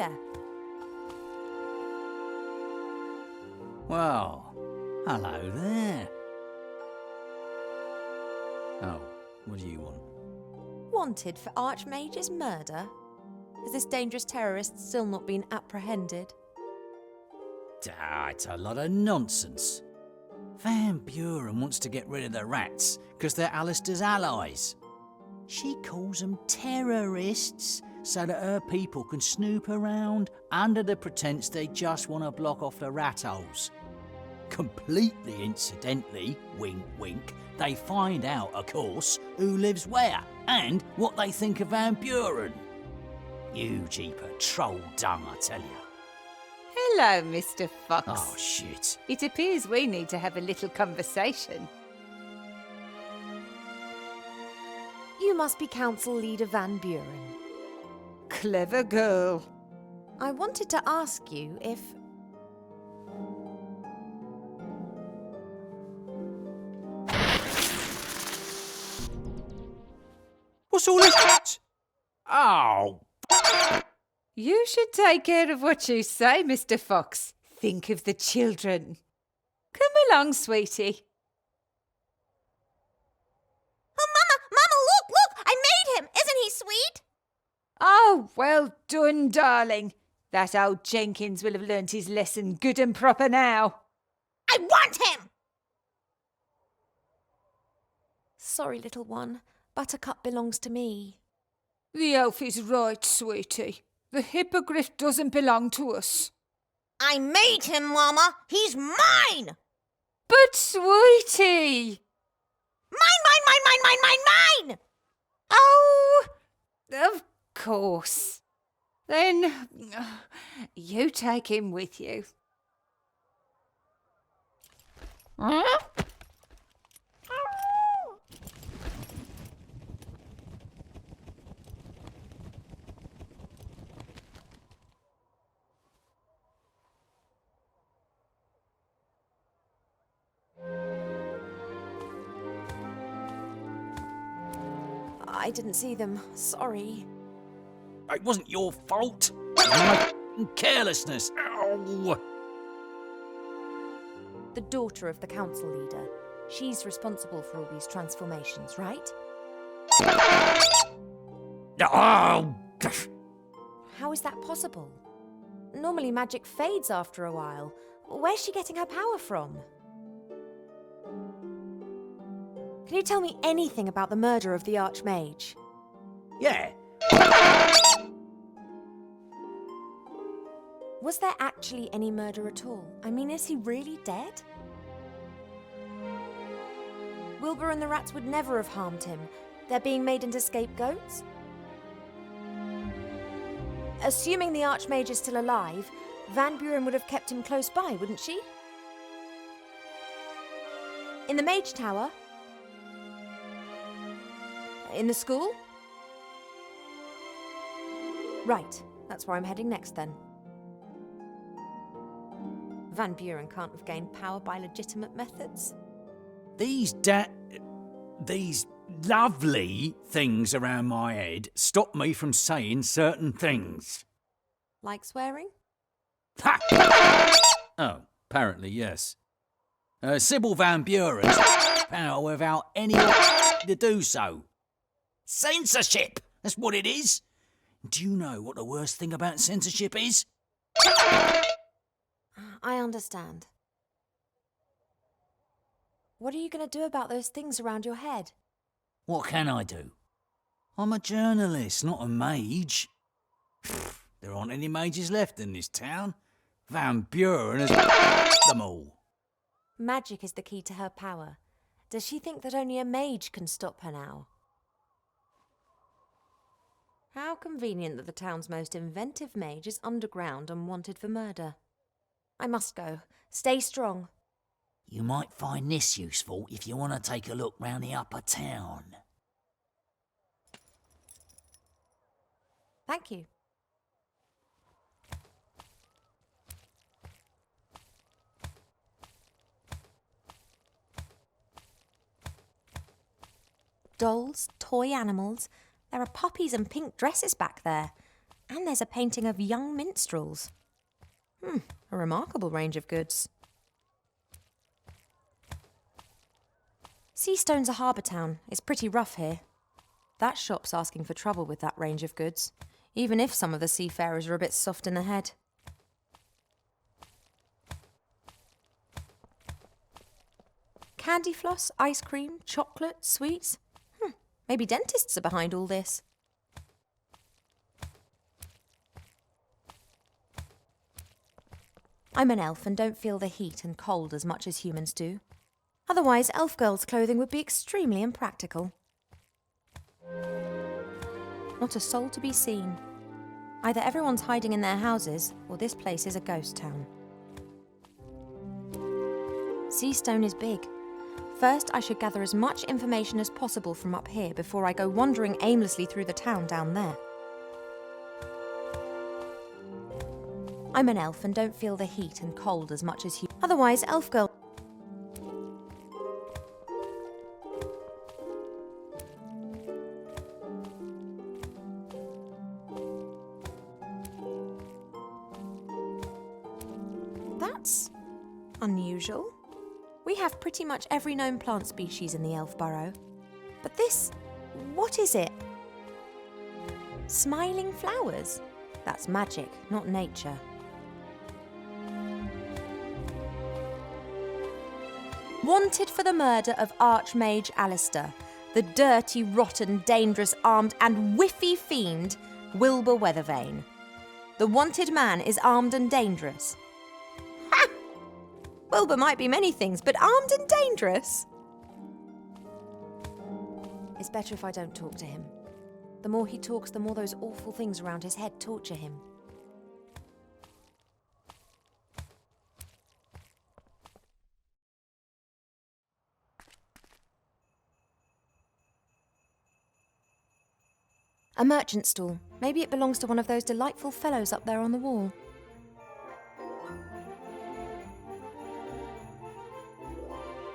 there. Well, hello there. Oh, what do you want? Wanted for Archmage's murder? Has this dangerous terrorist still not been apprehended? It's a lot of nonsense. Van Buren wants to get rid of the rats because they're Alistair's allies. She calls them terrorists so that her people can snoop around under the pretense they just want to block off the rat holes. Completely incidentally, wink wink, they find out, of course, who lives where and what they think of Van Buren. You jeeper troll dung, I tell you. Hello, Mr. Fox. Oh, shit. It appears we need to have a little conversation. You must be Council Leader Van Buren. Clever girl. I wanted to ask you if... What's all this? Oh, You should take care of what you say, Mr. Fox. Think of the children. Come along, sweetie. Oh, Mama, look! I made him! Isn't he sweet? Oh, well done, darling. That old Jenkins will have learnt his lesson good and proper now. I want him! Sorry, little one. Buttercup belongs to me. The elf is right, sweetie. The hippogriff doesn't belong to us. I made him, Mama! He's mine! But, sweetie! Mine! Oh, of course. Then, you take him with you. I didn't see them. Sorry. it wasn't your fault. My carelessness. Ow. The daughter of the council leader. She's responsible for all these transformations, right? Oh. How is that possible? Normally magic fades after a while. Where's she getting her power from? Can you tell me anything about the murder of the Archmage? Yeah. Was there actually any murder at all? I mean, is he really dead? Wilbur and the rats would never have harmed him. They're being made into scapegoats? Assuming the Archmage is still alive, Van Buren would have kept him close by, wouldn't she? In the Mage Tower? In the school? Right, that's where I'm heading next then. Van Buren can't have gained power by legitimate methods. These lovely things around my head stop me from saying certain things. Like swearing? Ha! Oh, apparently, yes. Sybil Van Buren's power without anyone to do so. Censorship! That's what it is. Do you know what the worst thing about censorship is? I understand. What are you going to do about those things around your head? What can I do? I'm a journalist, not a mage. There aren't any mages left in this town. Van Buren has them all. Magic is the key to her power. Does she think that only a mage can stop her now? How convenient that the town's most inventive mage is underground and wanted for murder. I must go. Stay strong. You might find this useful if you want to take a look round the upper town. Thank you. Dolls, toy animals. There are puppies and pink dresses back there. And there's a painting of young minstrels. A remarkable range of goods. Seastone's a harbour town. It's pretty rough here. That shop's asking for trouble with that range of goods, even if some of the seafarers are a bit soft in the head. Candy floss, ice cream, chocolate, sweets. Maybe dentists are behind all this. I'm an elf and don't feel the heat and cold as much as humans do. Otherwise, elf girls' clothing would be extremely impractical. Not a soul to be seen. Either everyone's hiding in their houses, or this place is a ghost town. Seastone is big. First, I should gather as much information as possible from up here before I go wandering aimlessly through the town down there. I'm an elf and don't feel the heat and cold as much as you. Otherwise, elf girl. That's unusual. We have pretty much every known plant species in the elf burrow. But this, what is it? Smiling flowers? That's magic, not nature. Wanted for the murder of Archmage Alistair, the dirty, rotten, dangerous, armed and whiffy fiend, Wilbur Weathervane. The wanted man is armed and dangerous. Ha! Wilbur might be many things, but armed and dangerous? It's better if I don't talk to him. The more he talks, the more those awful things around his head torture him. A merchant stall. Maybe it belongs to one of those delightful fellows up there on the wall.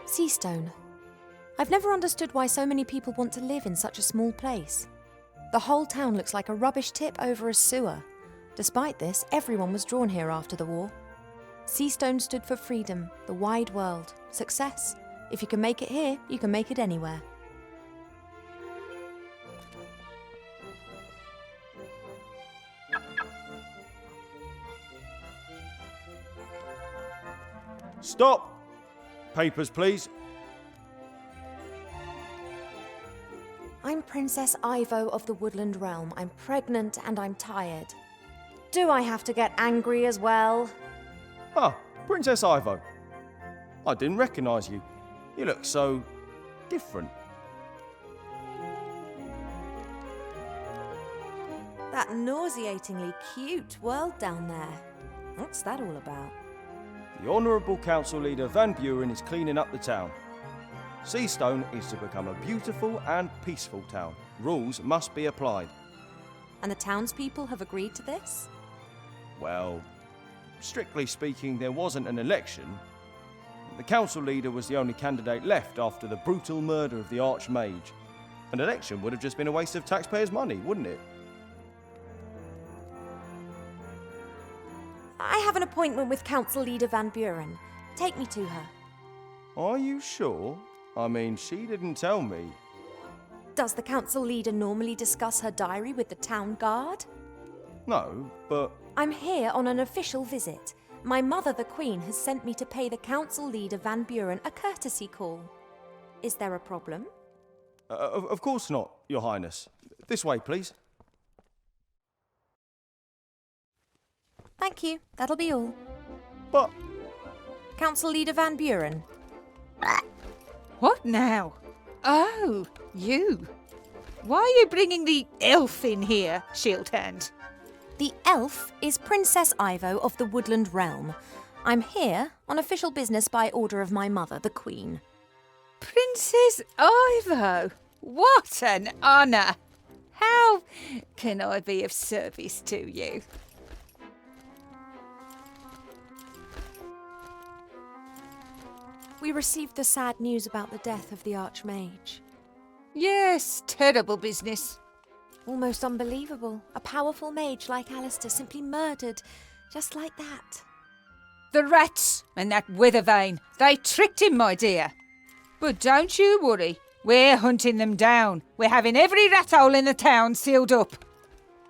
Seastone. I've never understood why so many people want to live in such a small place. The whole town looks like a rubbish tip over a sewer. Despite this, everyone was drawn here after the war. Seastone stood for freedom, the wide world, success. If you can make it here, you can make it anywhere. Stop! Papers, please. I'm Princess Ivo of the Woodland Realm. I'm pregnant and I'm tired. Do I have to get angry as well? Ah, Princess Ivo. I didn't recognise you. You look so different. That nauseatingly cute world down there. What's that all about? The Honourable Council Leader Van Buren is cleaning up the town. Seastone is to become a beautiful and peaceful town. Rules must be applied. And the townspeople have agreed to this? Well, strictly speaking, there wasn't an election. The council leader was the only candidate left after the brutal murder of the Archmage. An election would have just been a waste of taxpayers' money, wouldn't it? I have an appointment with Council Leader Van Buren. Take me to her. Are you sure? I mean, she didn't tell me. Does the Council Leader normally discuss her diary with the town guard? No, but... I'm here on an official visit. My mother, the Queen, has sent me to pay the Council Leader Van Buren a courtesy call. Is there a problem? Of course not, Your Highness. This way, please. Thank you. That'll be all. But... Council Leader Van Buren. What now? Oh, you. Why are you bringing the elf in here, Shieldhand? The elf is Princess Ivo of the Woodland Realm. I'm here on official business by order of my mother, the Queen. Princess Ivo? What an honour! How can I be of service to you? We received the sad news about the death of the Archmage. Yes, terrible business. Almost unbelievable. A powerful mage like Alistair simply murdered, just like that. The rats and that Withervane, they tricked him, my dear. But don't you worry, we're hunting them down. We're having every rat hole in the town sealed up.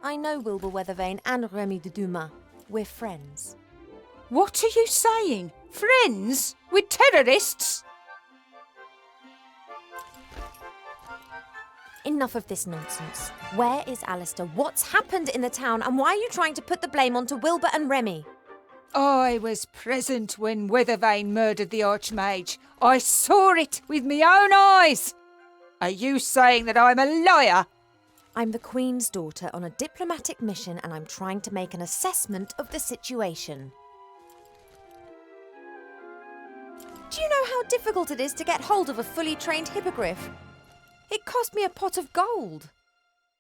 I know Wilbur Weathervane and Remy de Dumas. We're friends. What are you saying? Friends? With terrorists? Enough of this nonsense. Where is Alistair? What's happened in the town? And why are you trying to put the blame onto Wilbur and Remy? I was present when Withervane murdered the Archmage. I saw it with my own eyes. Are you saying that I'm a liar? I'm the Queen's daughter on a diplomatic mission and I'm trying to make an assessment of the situation. Do you know how difficult it is to get hold of a fully trained hippogriff? It cost me a pot of gold.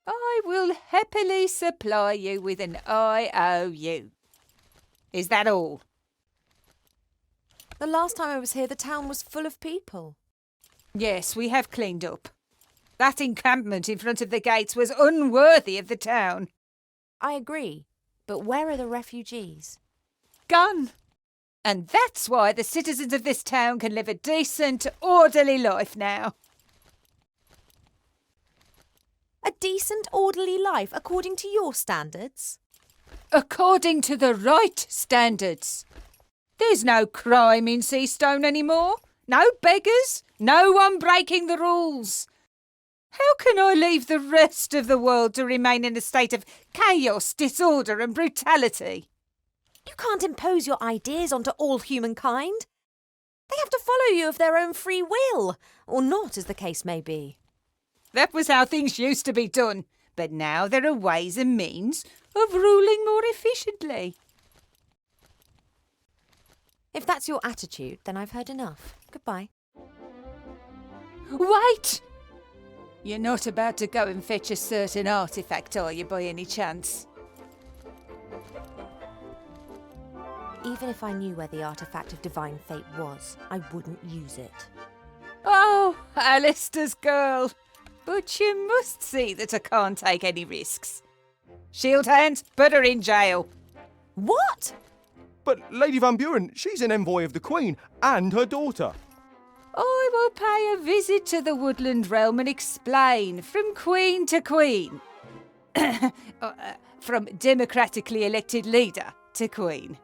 I will happily supply you with an IOU. Is that all? The last time I was here, the town was full of people. Yes, we have cleaned up. That encampment in front of the gates was unworthy of the town. I agree, but where are the refugees? Gone. And that's why the citizens of this town can live a decent, orderly life now. A decent, orderly life according to your standards? According to the right standards. There's no crime in Seastone anymore. No beggars. No one breaking the rules. How can I leave the rest of the world to remain in a state of chaos, disorder and brutality? You can't impose your ideas onto all humankind. They have to follow you of their own free will, or not, as the case may be. That was how things used to be done, but now there are ways and means of ruling more efficiently. If that's your attitude, then I've heard enough. Goodbye. Wait! You're not about to go and fetch a certain artefact, are you, by any chance? Even if I knew where the artefact of divine fate was, I wouldn't use it. Oh, Alistair's girl. But you must see that I can't take any risks. Shield hands, put her in jail. What? But Lady Van Buren, she's an envoy of the Queen and her daughter. I will pay a visit to the woodland realm and explain from queen to queen. From democratically elected leader to queen.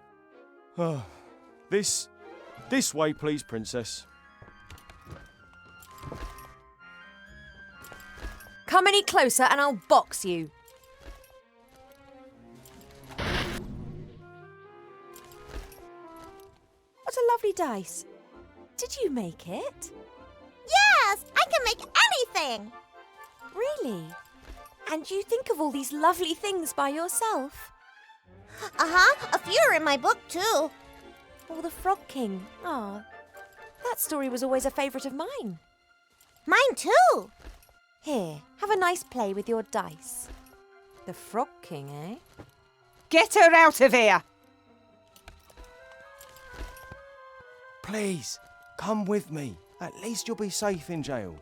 This way, please, Princess. Come any closer and I'll box you. What a lovely dice. Did you make it? Yes, I can make anything. Really? And you think of all these lovely things by yourself? A few are in my book too. Oh, the Frog King. Ah, that story was always a favourite of mine. Mine too. Here, have a nice play with your dice. The Frog King, eh? Get her out of here! Please, come with me. At least you'll be safe in jail.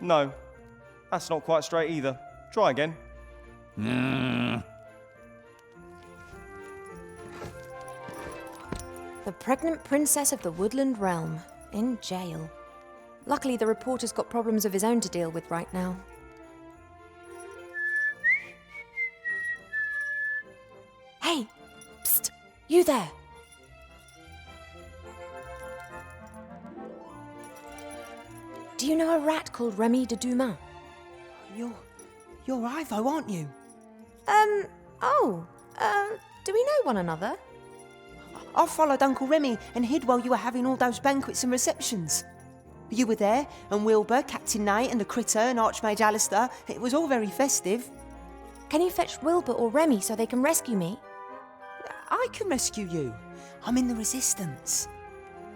No, that's not quite straight either. Try again. The pregnant princess of the woodland realm, in jail. Luckily, the reporter's got problems of his own to deal with right now. Hey, psst, you there. Do you know a rat called Remy de Dumas? You're Ivo, aren't you? Do we know one another? I followed Uncle Remy and hid while you were having all those banquets and receptions. You were there, and Wilbur, Captain Nate, and the Critter, and Archmage Alistair. It was all very festive. Can you fetch Wilbur or Remy so they can rescue me? I can rescue you. I'm in the Resistance.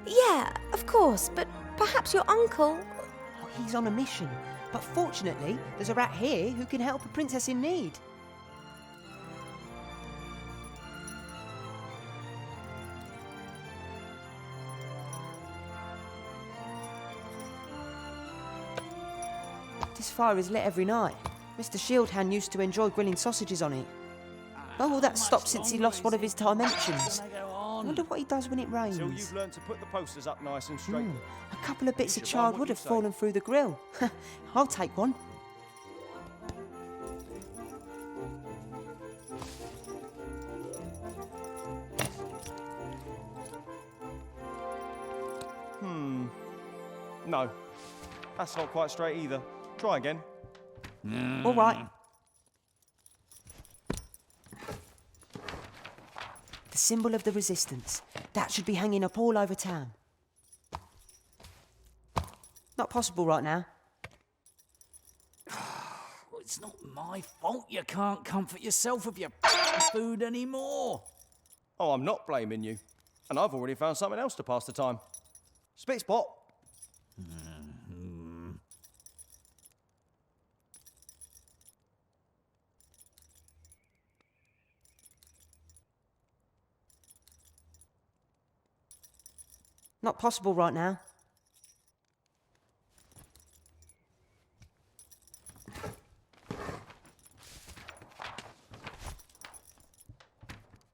Yeah, of course, but perhaps your uncle... Oh, he's on a mission. But fortunately, there's a rat here who can help a princess in need. This fire is lit every night. Mr. Shieldhand used to enjoy grilling sausages on it. But all that stopped since he lost one of his dimensions. I wonder what he does when it rains. Till you've learned to put the posters up nice and straight. A couple of bits You of should mind charred what wood you have say. fallen through the grill. I'll take one. No, that's not quite straight either. Try again. All right. The symbol of the resistance. That should be hanging up all over town. Not possible right now. Well, it's not my fault you can't comfort yourself with your food anymore. Oh, I'm not blaming you. And I've already found something else to pass the time. Spit spot. Not possible right now.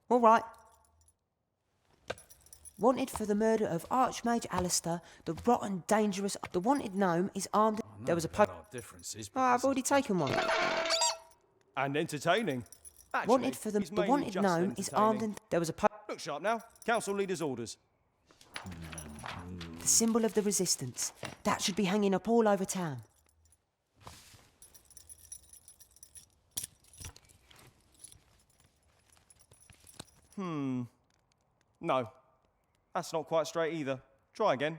All right. Wanted for the murder of Archmage Alistair, the rotten, dangerous... The wanted gnome is armed... There was a There are differences. Oh, I've already taken one. And entertaining. Actually, Wanted for the... he's The mainly wanted just gnome is armed and... There was a... Look sharp now. Council leader's orders. The symbol of the resistance. That should be hanging up all over town. No, that's not quite straight either. Try again.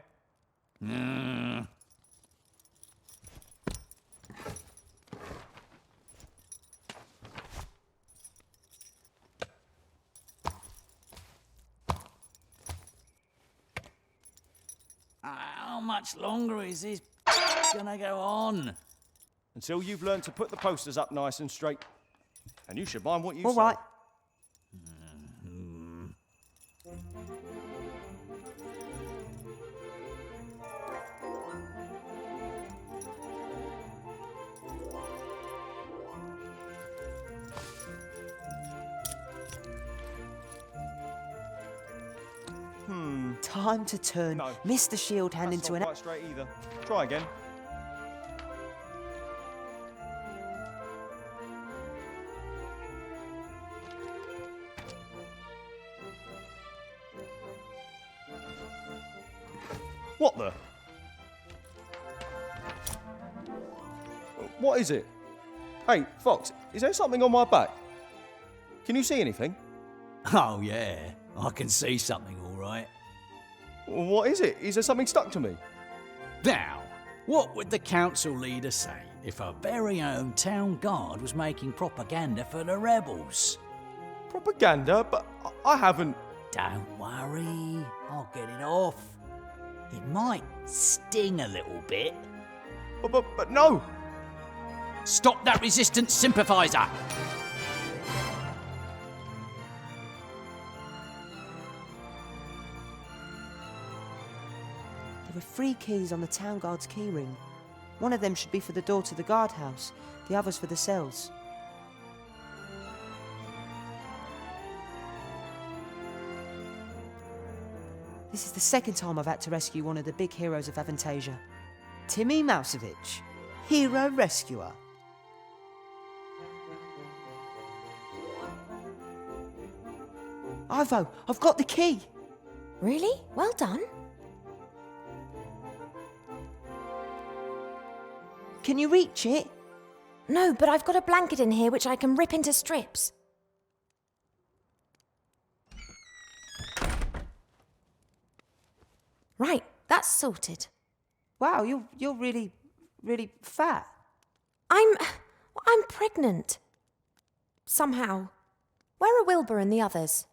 How much longer is this gonna go on? Until you've learned to put the posters up nice and straight. And you should mind what you All say. right. Time to turn No. Mr. Shieldhand That's into not an... quite straight either. Try again. What the? What is it? Hey, Fox, is there something on my back? Can you see anything? Oh, yeah. I can see something, all right. What is it? Is there something stuck to me? Now, what would the council leader say if our very own town guard was making propaganda for the rebels? Propaganda? But I haven't... Don't worry, I'll get it off. It might sting a little bit. But no! Stop that resistance sympathiser! There were 3 keys on the town guard's keyring. One of them should be for the door to the guardhouse, the others for the cells. This is the second time I've had to rescue one of the big heroes of Avantasia. Timmy Mousevich, hero rescuer. Ivo, I've got the key. Really? Well done. Can you reach it? No, but I've got a blanket in here which I can rip into strips. Right, that's sorted. Wow, you're really fat. I'm pregnant. Somehow. Where are Wilbur and the others?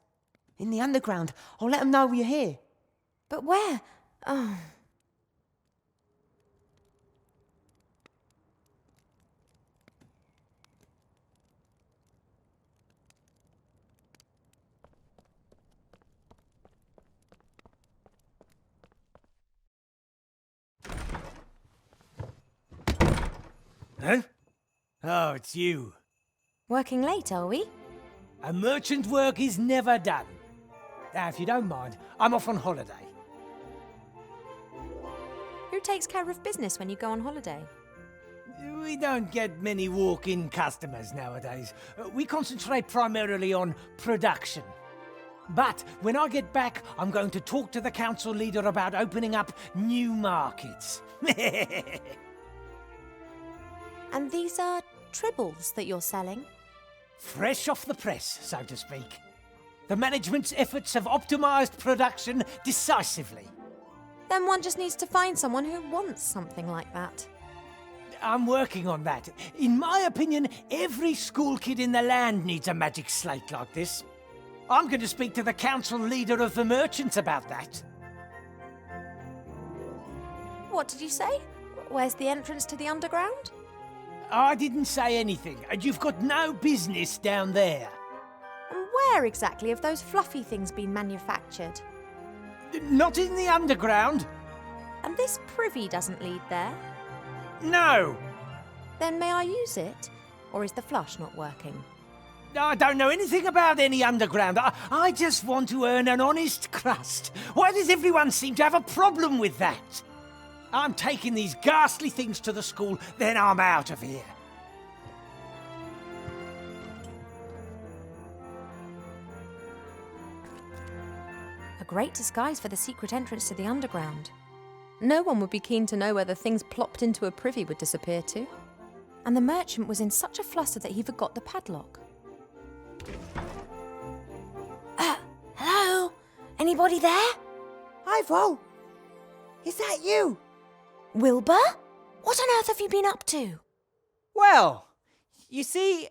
In the underground. I'll let them know you're here. But where? Oh. Huh? Oh, it's you. Working late, are we? A merchant's work is never done. Now, if you don't mind, I'm off on holiday. Who takes care of business when you go on holiday? We don't get many walk-in customers nowadays. We concentrate primarily on production. But when I get back, I'm going to talk to the council leader about opening up new markets. And these are tribbles that you're selling? Fresh off the press, so to speak. The management's efforts have optimized production decisively. Then one just needs to find someone who wants something like that. I'm working on that. In my opinion, every school kid in the land needs a magic slate like this. I'm going to speak to the council leader of the merchants about that. What did you say? Where's the entrance to the underground? I didn't say anything, and you've got no business down there. And where exactly have those fluffy things been manufactured? Not in the underground. And this privy doesn't lead there? No. Then may I use it? Or is the flush not working? I don't know anything about any underground. I just want to earn an honest crust. Why does everyone seem to have a problem with that? I'm taking these ghastly things to the school, then I'm out of here. A great disguise for the secret entrance to the underground. No one would be keen to know where the things plopped into a privy would disappear to. And the merchant was in such a fluster that he forgot the padlock. Hello? Anybody there? Hi, Vo. Is that you? Wilbur? What on earth have you been up to? Well, you see,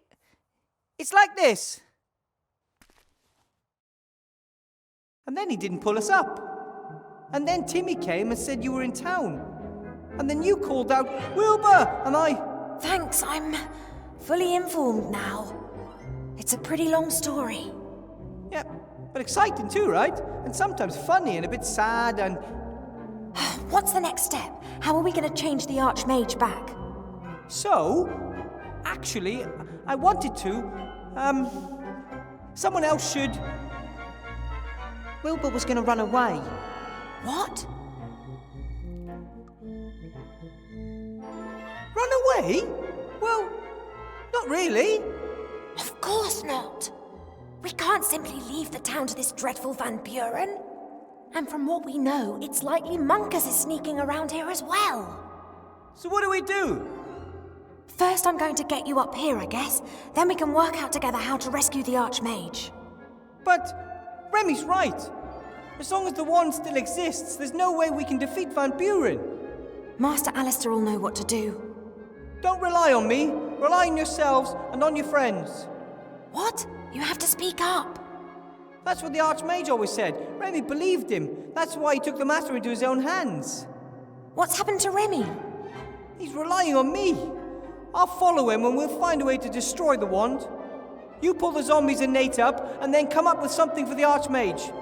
it's like this. And then he didn't pull us up. And then Timmy came and said you were in town. And then you called out, Wilbur, and I... Thanks, I'm fully informed now. It's a pretty long story. Yeah, but exciting too, right? And sometimes funny and a bit sad and... What's the next step? How are we going to change the Archmage back? So, actually, I wanted to, someone else should... Wilbur was going to run away. What? Run away? Well, not really. Of course not. We can't simply leave the town to this dreadful Van Buren. And from what we know, it's likely Monkus is sneaking around here as well. So what do we do? First, I'm going to get you up here, I guess. Then we can work out together how to rescue the Archmage. But Remy's right. As long as the wand still exists, there's no way we can defeat Van Buren. Master Alistair will know what to do. Don't rely on me. Rely on yourselves and on your friends. What? You have to speak up. That's what the Archmage always said. Remy believed him. That's why he took the matter into his own hands. What's happened to Remy? He's relying on me. I'll follow him and we'll find a way to destroy the wand. You pull the zombies and Nate up, and then come up with something for the Archmage.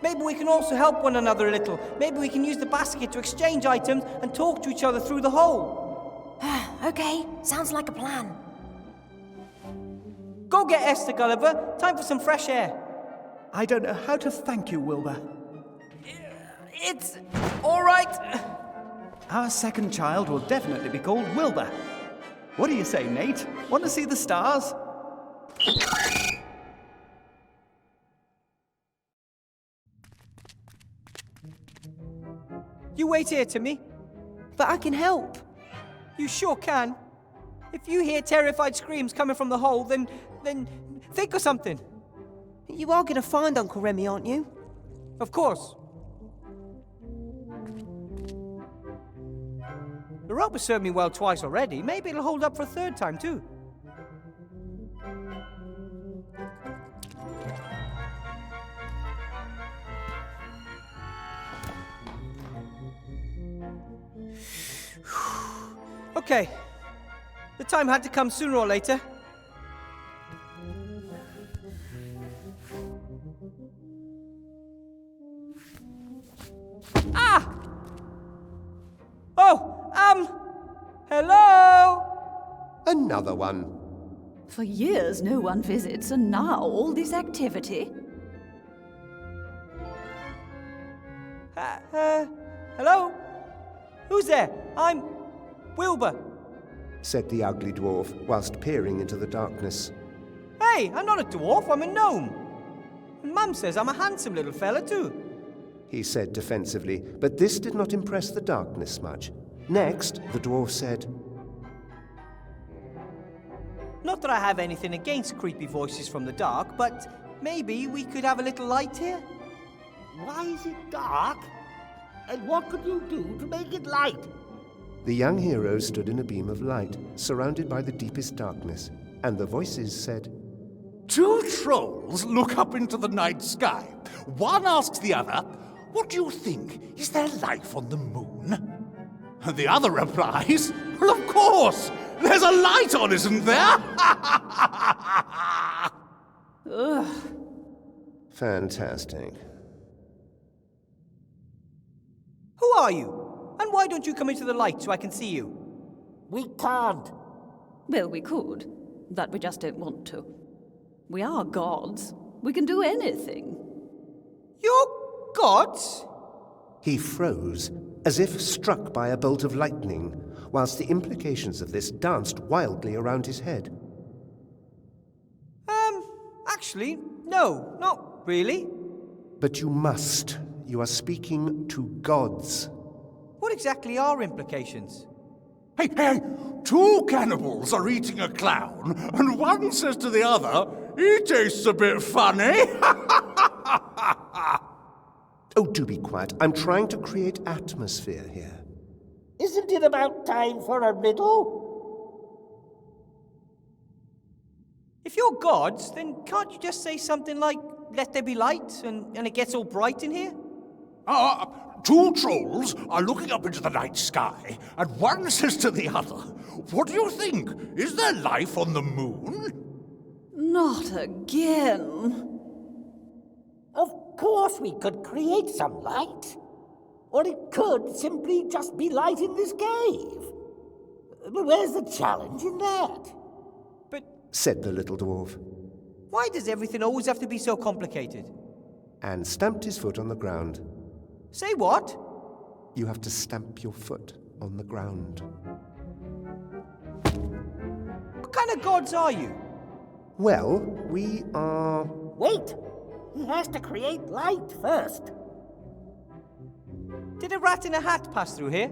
Maybe we can also help one another a little. Maybe we can use the basket to exchange items and talk to each other through the hole. Okay, sounds like a plan. Go get Esther, Gulliver. Time for some fresh air. I don't know how to thank you, Wilbur. It's all right. Our second child will definitely be called Wilbur. What do you say, Nate? Want to see the stars? You wait here, Timmy. But I can help. You sure can. If you hear terrified screams coming from the hole, then think of something. You are going to find Uncle Remy, aren't you? Of course. The rope has served me well twice already. Maybe it'll hold up for a third time, too. Okay. The time had to come sooner or later. Ah! Oh, hello? Another one. For years no one visits, and now all this activity. Hello? Who's there? I'm Wilbur. Said the ugly dwarf, whilst peering into the darkness. Hey, I'm not a dwarf, I'm a gnome. And Mum says I'm a handsome little fella too. He said defensively, but this did not impress the darkness much. Next, the dwarf said, Not that I have anything against creepy voices from the dark, but maybe we could have a little light here? Why is it dark? And what could you do to make it light? The young hero stood in a beam of light, surrounded by the deepest darkness, and the voices said, Two trolls look up into the night sky. One asks the other, "What do you think? Is there life on the moon?" And the other replies, "Well, of course! There's a light on, isn't there?" Ugh. Fantastic. Who are you? And why don't you come into the light so I can see you? We can't. Well, we could. That we just don't want to. We are gods. We can do anything. You're gods? He froze, as if struck by a bolt of lightning, whilst the implications of this danced wildly around his head. Actually, no, not really. But you must. You are speaking to gods. What exactly are implications? Hey, two cannibals are eating a clown, and one says to the other, "He tastes a bit funny." Oh, do be quiet. I'm trying to create atmosphere here. Isn't it about time for a riddle? If you're gods, then can't you just say something like, "Let there be light," and it gets all bright in here? Two trolls are looking up into the night sky, and one says to the other, "What do you think? Is there life on the moon?" Not again. Of course we could create some light. Or it could simply just be light in this cave. But where's the challenge in that? But, said the little dwarf, why does everything always have to be so complicated? and stamped his foot on the ground. Say what? You have to stamp your foot on the ground. What kind of gods are you? Well, we are... Wait! He has to create light first. Did a rat in a hat pass through here?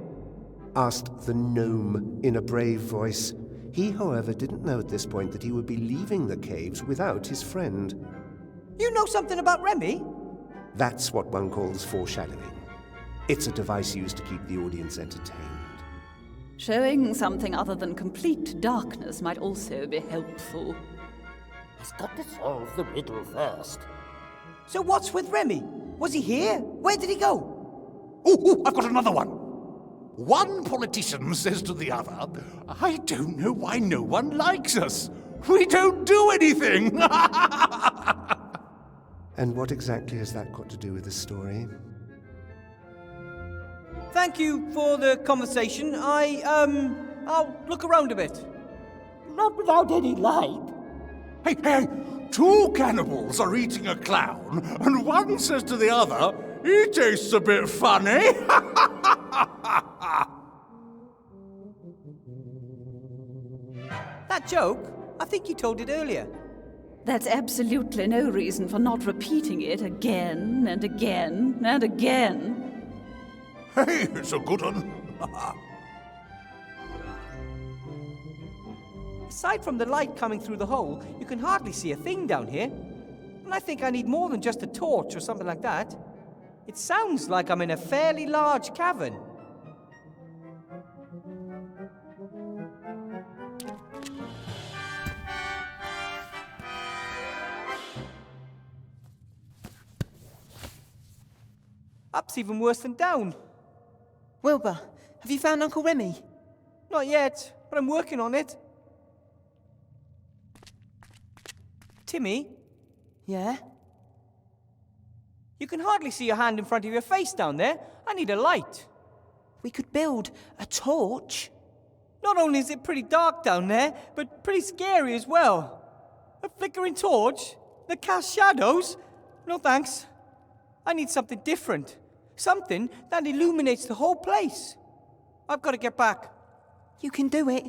asked the gnome in a brave voice. He, however, didn't know at this point that he would be leaving the caves without his friend. You know something about Remy? That's what one calls foreshadowing. It's a device used to keep the audience entertained. Showing something other than complete darkness might also be helpful. He's got to solve the riddle first. So what's with Remy? Was he here? Where did he go? Oh, I've got another one. One politician says to the other, "I don't know why no one likes us. We don't do anything." And what exactly has that got to do with the story? Thank you for the conversation. I'll look around a bit. Not without any light. Hey, two cannibals are eating a clown, and one says to the other, "He tastes a bit funny." That joke, I think you told it earlier. That's absolutely no reason for not repeating it again and again and again. Hey, it's a good one. Aside from the light coming through the hole, you can hardly see a thing down here. And I think I need more than just a torch or something like that. It sounds like I'm in a fairly large cavern. Up's even worse than down. Wilbur, have you found Uncle Remy? Not yet, but I'm working on it. Timmy? Yeah? You can hardly see your hand in front of your face down there. I need a light. We could build a torch. Not only is it pretty dark down there, but pretty scary as well. A flickering torch? That casts shadows? No thanks. I need something different. Something that illuminates the whole place. I've got to get back. You can do it.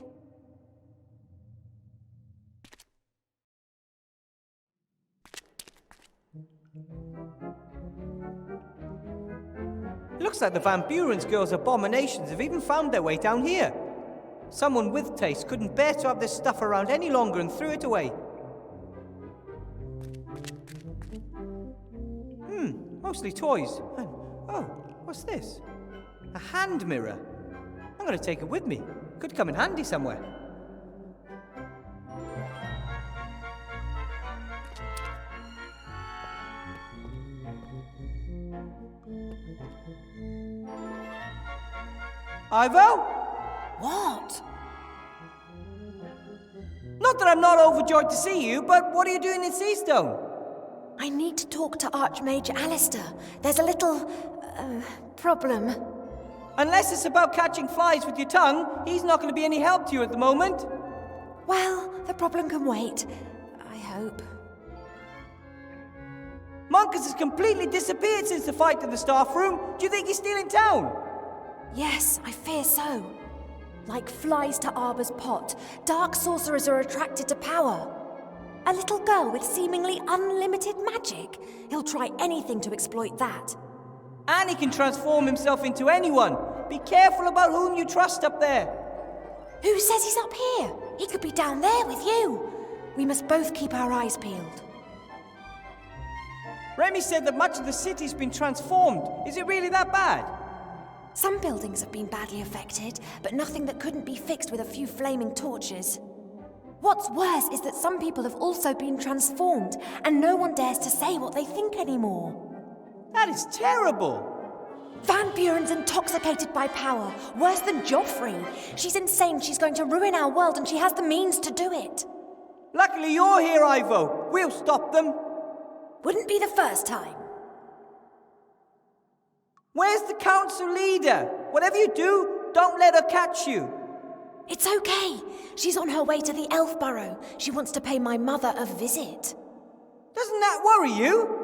Looks like the Van Buren's girls' abominations have even found their way down here. Someone with taste couldn't bear to have this stuff around any longer and threw it away. Mostly toys. And, oh, what's this? A hand mirror. I'm going to take it with me. Could come in handy somewhere. Ivo? What? Not that I'm not overjoyed to see you, but what are you doing in Seastone? I need to talk to Archmage Alistair. There's a little, problem. Unless it's about catching flies with your tongue, he's not going to be any help to you at the moment. Well, the problem can wait. I hope. Monkus has completely disappeared since the fight in the staff room. Do you think he's still in town? Yes, I fear so. Like flies to Arbor's pot, dark sorcerers are attracted to power. A little girl with seemingly unlimited magic. He'll try anything to exploit that. And he can transform himself into anyone. Be careful about whom you trust up there. Who says he's up here? He could be down there with you. We must both keep our eyes peeled. Remy said that much of the city's been transformed. Is it really that bad? Some buildings have been badly affected, but nothing that couldn't be fixed with a few flaming torches. What's worse is that some people have also been transformed, and no one dares to say what they think anymore. That is terrible! Van Buren's intoxicated by power, worse than Joffrey. She's insane, she's going to ruin our world, and she has the means to do it. Luckily you're here, Ivo. We'll stop them. Wouldn't be the first time. Where's the council leader? Whatever you do, don't let her catch you. It's okay. She's on her way to the Elf Burrow. She wants to pay my mother a visit. Doesn't that worry you?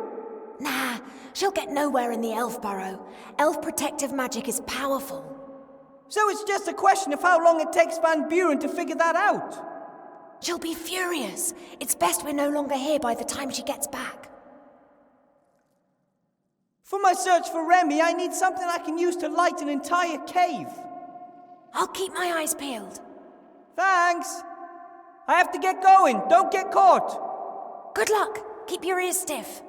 Nah, she'll get nowhere in the Elf Burrow. Elf protective magic is powerful. So it's just a question of how long it takes Van Buren to figure that out. She'll be furious. It's best we're no longer here by the time she gets back. For my search for Remy, I need something I can use to light an entire cave. I'll keep my eyes peeled. Thanks. I have to get going. Don't get caught. Good luck. Keep your ears stiff.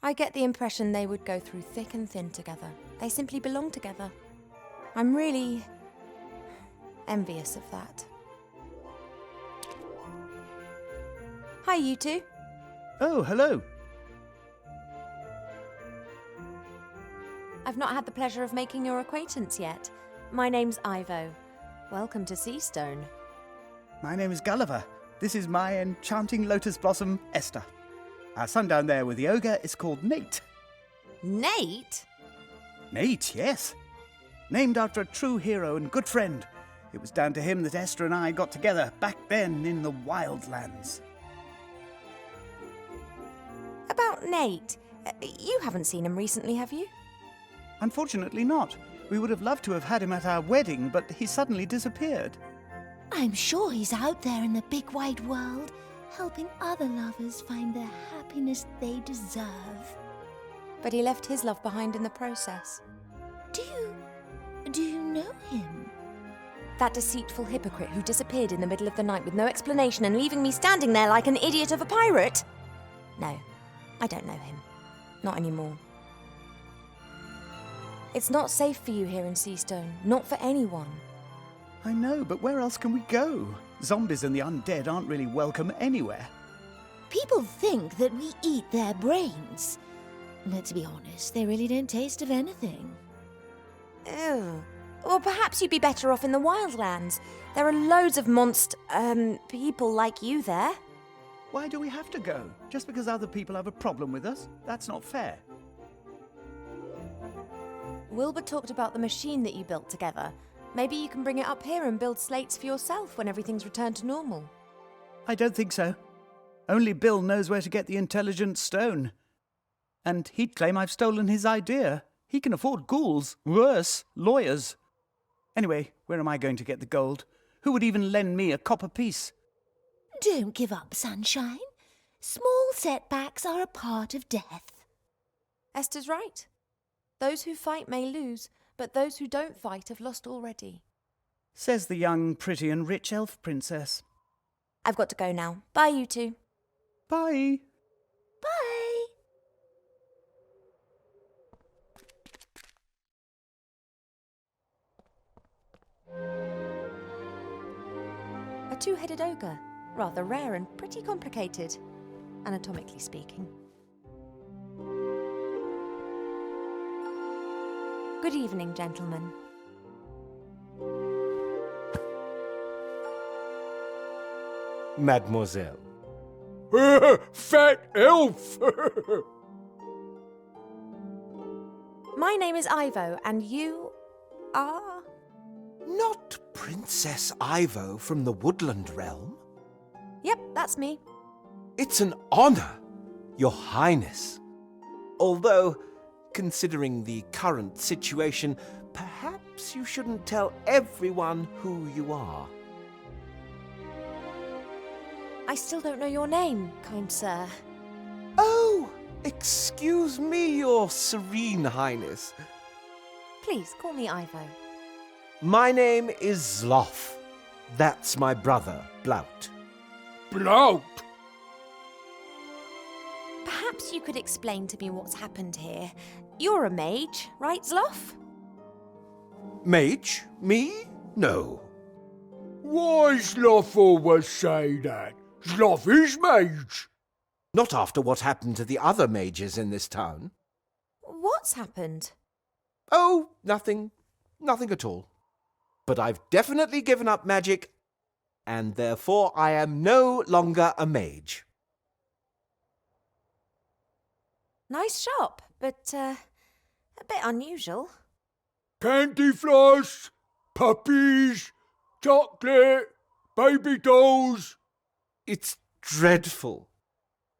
I get the impression they would go through thick and thin together. They simply belong together. I'm really envious of that. Hi, you two. Oh, hello. I've not had the pleasure of making your acquaintance yet. My name's Ivo. Welcome to Seastone. My name is Gulliver. This is my enchanting lotus blossom, Esther. Our son down there with the ogre is called Nate. Nate? Nate, yes. Named after a true hero and good friend. It was down to him that Esther and I got together back then in the Wildlands. About Nate. You haven't seen him recently, have you? Unfortunately not. We would have loved to have had him at our wedding, but he suddenly disappeared. I'm sure he's out there in the big wide world, helping other lovers find the happiness they deserve. But he left his love behind in the process. Do you know him? That deceitful hypocrite who disappeared in the middle of the night with no explanation and leaving me standing there like an idiot of a pirate? No, I don't know him. Not anymore. It's not safe for you here in Seastone. Not for anyone. I know, but where else can we go? Zombies and the undead aren't really welcome anywhere. People think that we eat their brains. Let's be honest, they really don't taste of anything. Ew. Well, perhaps you'd be better off in the Wildlands. There are loads of people like you there. Why do we have to go? Just because other people have a problem with us? That's not fair. Wilbur talked about the machine that you built together. Maybe you can bring it up here and build slates for yourself when everything's returned to normal. I don't think so. Only Bill knows where to get the intelligent stone. And he'd claim I've stolen his idea. He can afford ghouls. Worse, lawyers. Anyway, where am I going to get the gold? Who would even lend me a copper piece? Don't give up, sunshine. Small setbacks are a part of death. Esther's right. Those who fight may lose, but those who don't fight have lost already. Says the young, pretty and rich elf princess. I've got to go now. Bye, you two. Bye. Bye. A two-headed ogre. Rather rare and pretty complicated, anatomically speaking. Good evening, gentlemen. Mademoiselle. Fat elf! My name is Ivo, and you are... Not Princess Ivo from the Woodland Realm? Yep, that's me. It's an honor, Your Highness. Although, considering the current situation, perhaps you shouldn't tell everyone who you are. I still don't know your name, kind sir. Oh, excuse me, Your Serene Highness. Please, call me Ivo. My name is Zloff. That's my brother, Blout. Blout? Perhaps you could explain to me what's happened here. You're a mage, right, Zloff? Mage? Me? No. Why Zloff always say that? Zloff is mage. Not after what happened to the other mages in this town. What's happened? Oh, nothing. Nothing at all. But I've definitely given up magic, and therefore I am no longer a mage. Nice shop, but a bit unusual. Candy floss, puppies, chocolate, baby dolls. It's dreadful.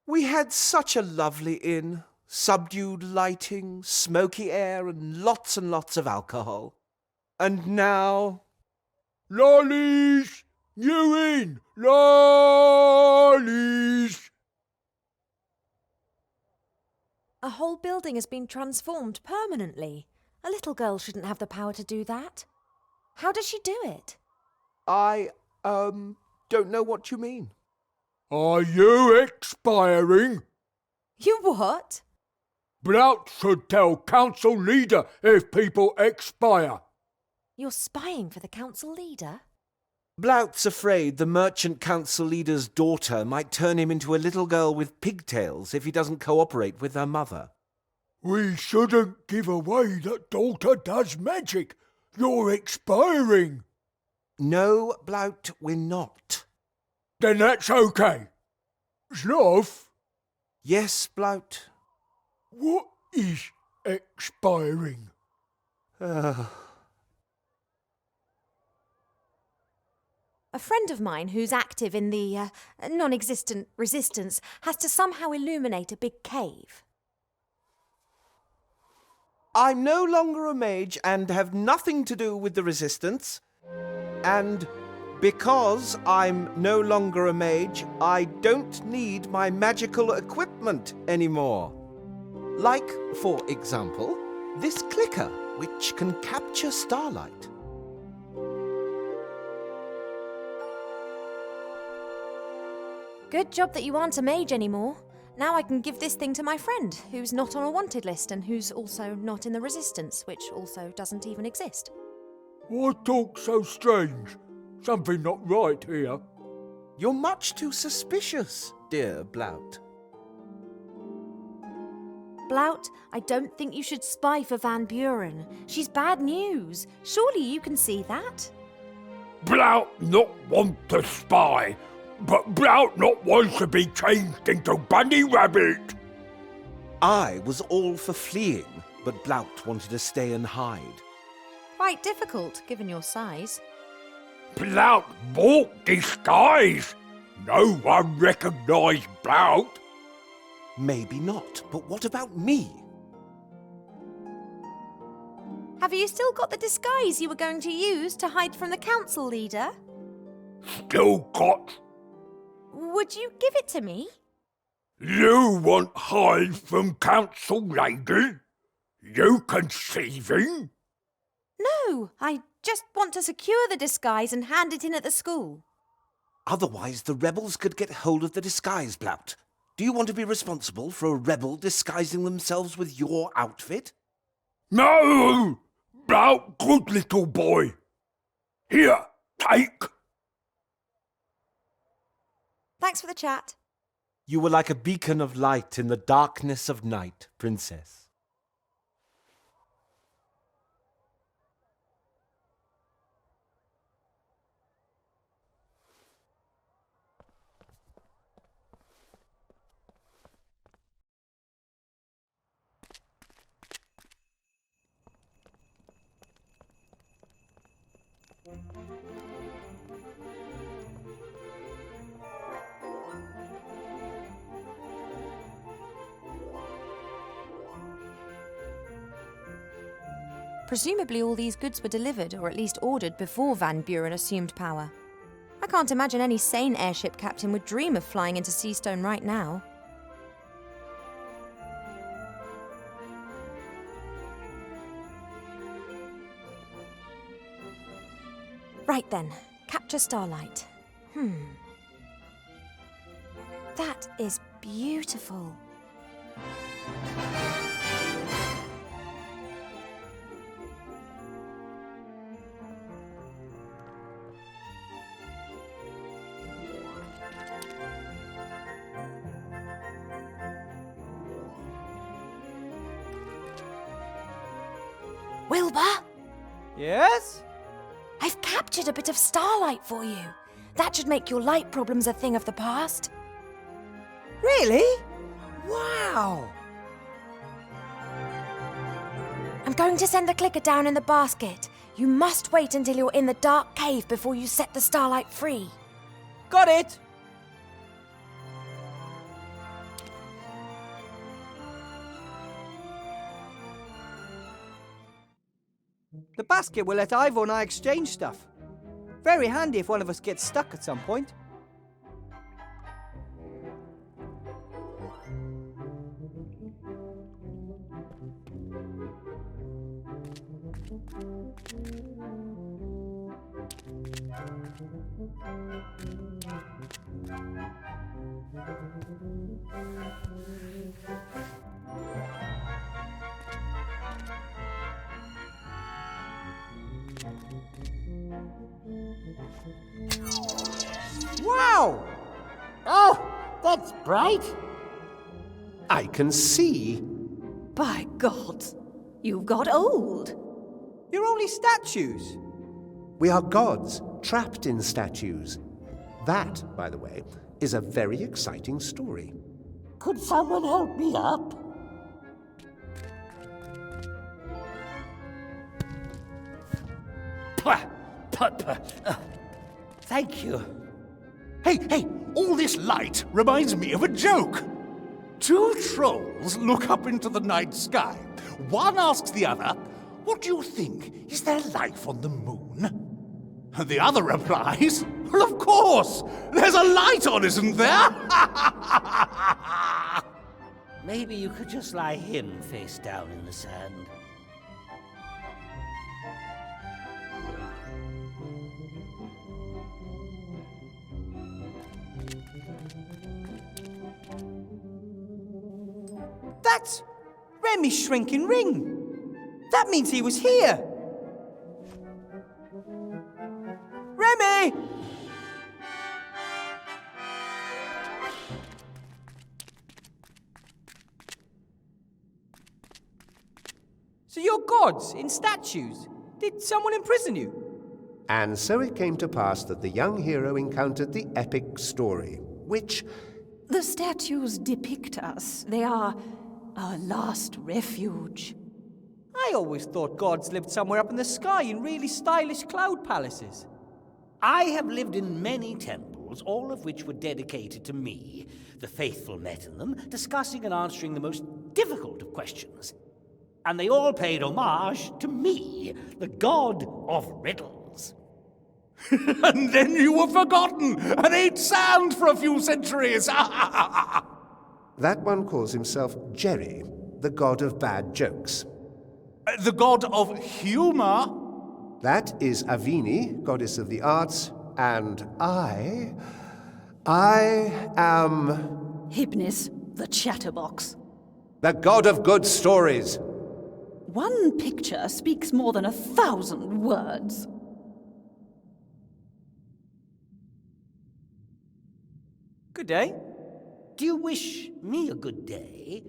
We had such a lovely inn. Subdued lighting, smoky air, and lots of alcohol. And now... Lollies! New inn! Lollies! A whole building has been transformed permanently. A little girl shouldn't have the power to do that. How does she do it? I, don't know what you mean. Are you expiring? You what? Blout should tell council leader if people expire. You're spying for the council leader? Blout's afraid the merchant council leader's daughter might turn him into a little girl with pigtails if he doesn't cooperate with her mother. We shouldn't give away that daughter does magic. You're expiring. No, Blout, we're not. Then that's okay. Zloff? Yes, Blout. What is expiring? A friend of mine who's active in the non-existent resistance has to somehow illuminate a big cave. I'm no longer a mage and have nothing to do with the resistance. And because I'm no longer a mage, I don't need my magical equipment anymore. Like, for example, this clicker, which can capture starlight. Good job that you aren't a mage anymore. Now I can give this thing to my friend, who's not on a wanted list and who's also not in the resistance, which also doesn't even exist. Why talk so strange? Something not right here. You're much too suspicious, dear Blout. Blout, I don't think you should spy for Van Buren. She's bad news. Surely you can see that? Blout not want to spy. but Blout not wants to be changed into Bunny Rabbit. I was all for fleeing, but Blout wanted to stay and hide. Quite difficult, given your size. Blout bought disguise. No one recognised Blout. Maybe not, but what about me? Have you still got the disguise you were going to use to hide from the council leader? Still got. Would you give it to me? You want hide from council lady? You conceiving? No, I just want to secure the disguise and hand it in at the school. Otherwise, the rebels could get hold of the disguise, Blout. Do you want to be responsible for a rebel disguising themselves with your outfit? No! Blout, good little boy. Here, take. Thanks for the chat. You were like a beacon of light in the darkness of night, Princess. Presumably all these goods were delivered, or at least ordered, before Van Buren assumed power. I can't imagine any sane airship captain would dream of flying into Seastone right now. Right then, capture Starlight. That is beautiful. Wilbur? Yes? I've captured a bit of starlight for you. That should make your light problems a thing of the past. Really? Wow! I'm going to send the clicker down in the basket. You must wait until you're in the dark cave before you set the starlight free. Got it! The basket will let Ivor and I exchange stuff. Very handy if one of us gets stuck at some point. Wow! Oh, that's bright. I can see. By God, you've got old. You're only statues. We are gods, trapped in statues. That, by the way, is a very exciting story. Could someone help me up? Thank you. Hey, all this light reminds me of a joke. Two trolls look up into the night sky. One asks the other, "What do you think? Is there life on the moon?" And the other replies, "Well, of course! There's a light on, isn't there?" Maybe you could just lie him face down in the sand. That's Remy's shrinking ring. That means he was here. Remy! So you're gods in statues. Did someone imprison you? And so it came to pass that the young hero encountered the epic story, which... The statues depict us. They are our last refuge. I always thought gods lived somewhere up in the sky in really stylish cloud palaces. I have lived in many temples, all of which were dedicated to me. The faithful met in them, discussing and answering the most difficult of questions. And they all paid homage to me, the god of riddles. And then you were forgotten and ate sand for a few centuries. That one calls himself Jerry, the god of bad jokes. The god of humor? That is Avini, goddess of the arts, and I am... Hypnis, the chatterbox. the god of good stories. One picture speaks more than 1,000 words. Good day. Do you wish me a good day?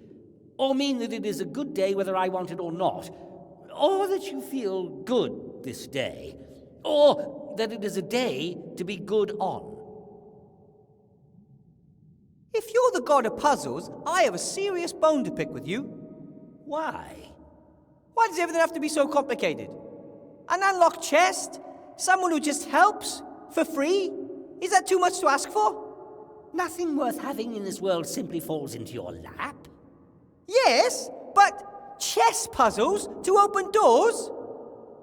Or mean that it is a good day whether I want it or not? Or that you feel good this day? Or that it is a day to be good on? If you're the god of puzzles, I have a serious bone to pick with you. Why? Why does everything have to be so complicated? An unlocked chest? Someone who just helps? For free? Is that too much to ask for? Nothing worth having in this world simply falls into your lap. Yes, but chess puzzles to open doors?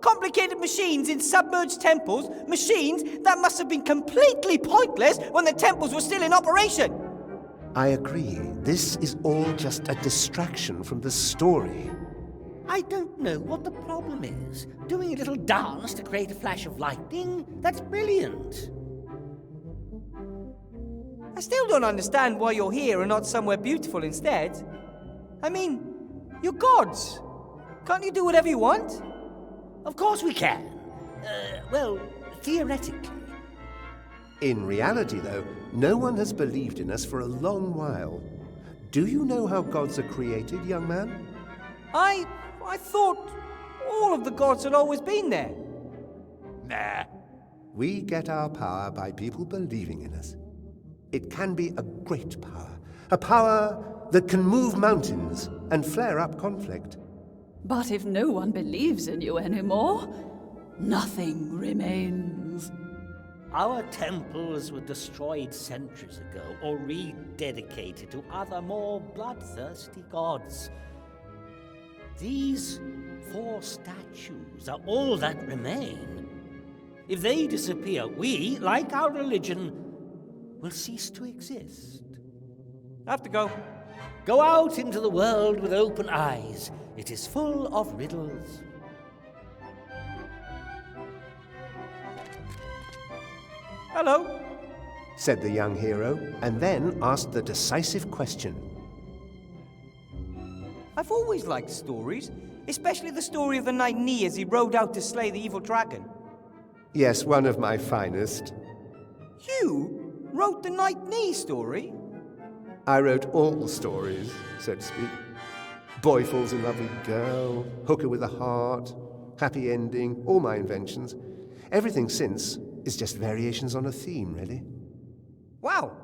Complicated machines in submerged temples, machines that must have been completely pointless when the temples were still in operation. I agree. This is all just a distraction from the story. I don't know what the problem is. Doing a little dance to create a flash of lightning? That's brilliant. I still don't understand why you're here and not somewhere beautiful instead. I mean, you're gods. Can't you do whatever you want? Of course we can. Well, theoretically. In reality, though, no one has believed in us for a long while. Do you know how gods are created, young man? I thought all of the gods had always been there. Nah. We get our power by people believing in us. It can be a great power. A power that can move mountains and flare up conflict. But if no one believes in you anymore, nothing remains. Our temples were destroyed centuries ago or rededicated to other more bloodthirsty gods. These 4 statues are all that remain. If they disappear, we, like our religion, will cease to exist. I have to go. Go out into the world with open eyes. It is full of riddles. Hello, said the young hero, and then asked the decisive question. I've always liked stories, especially the story of the knight Ni as he rode out to slay the evil dragon. Yes, one of my finest. You wrote the knight Ni story? I wrote all stories, so to speak. Boy falls in love with girl, hooker with a heart, happy ending, all my inventions. Everything since is just variations on a theme, really. Wow.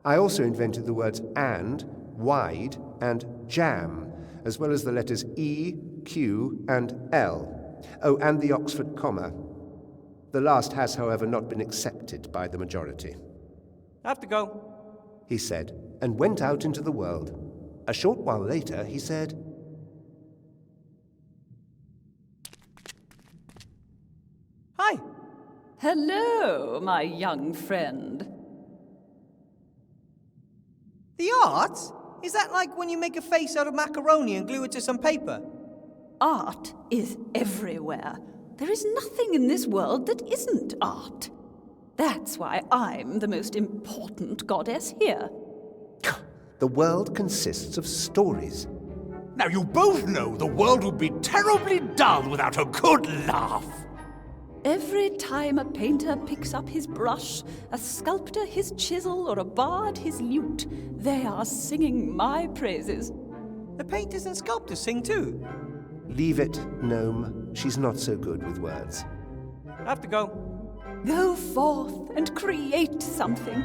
I also invented the words and, wide, and jam, as well as the letters E, Q, and L. Oh, and the Oxford comma. The last has, however, not been accepted by the majority. I have to go, he said, and went out into the world. A short while later, he said, Hi. Hello, my young friend. The art? Is that like when you make a face out of macaroni and glue it to some paper? Art is everywhere. There is nothing in this world that isn't art. That's why I'm the most important goddess here. The world consists of stories. Now you both know the world would be terribly dull without a good laugh. Every time a painter picks up his brush, a sculptor his chisel, or a bard his lute, they are singing my praises. The painters and sculptors sing too. Leave it, gnome. She's not so good with words. I have to go. Go forth and create something.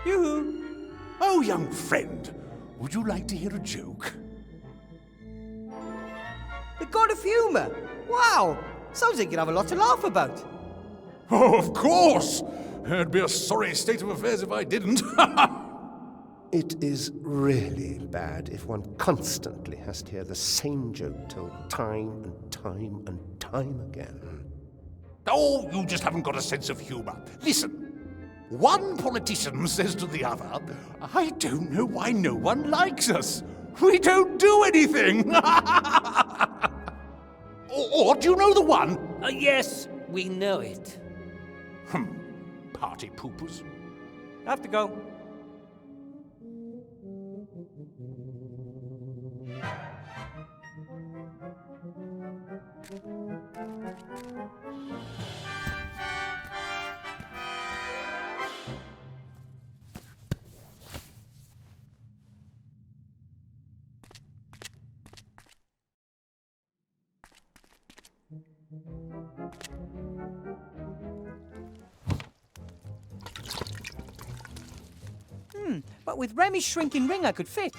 Yoo-hoo! Oh, young friend, would you like to hear a joke? The God of Humour! Wow! Sounds like you'd have a lot to laugh about. Oh, of course! It'd be a sorry state of affairs if I didn't. It is really bad if one constantly has to hear the same joke told time and time and time again. Oh, you just haven't got a sense of humour. Listen, one politician says to the other, I don't know why no one likes us. We don't do anything. or do you know the one? Yes, we know it. Party poopers. I have to go. But with Remy's shrinking ring, I could fit.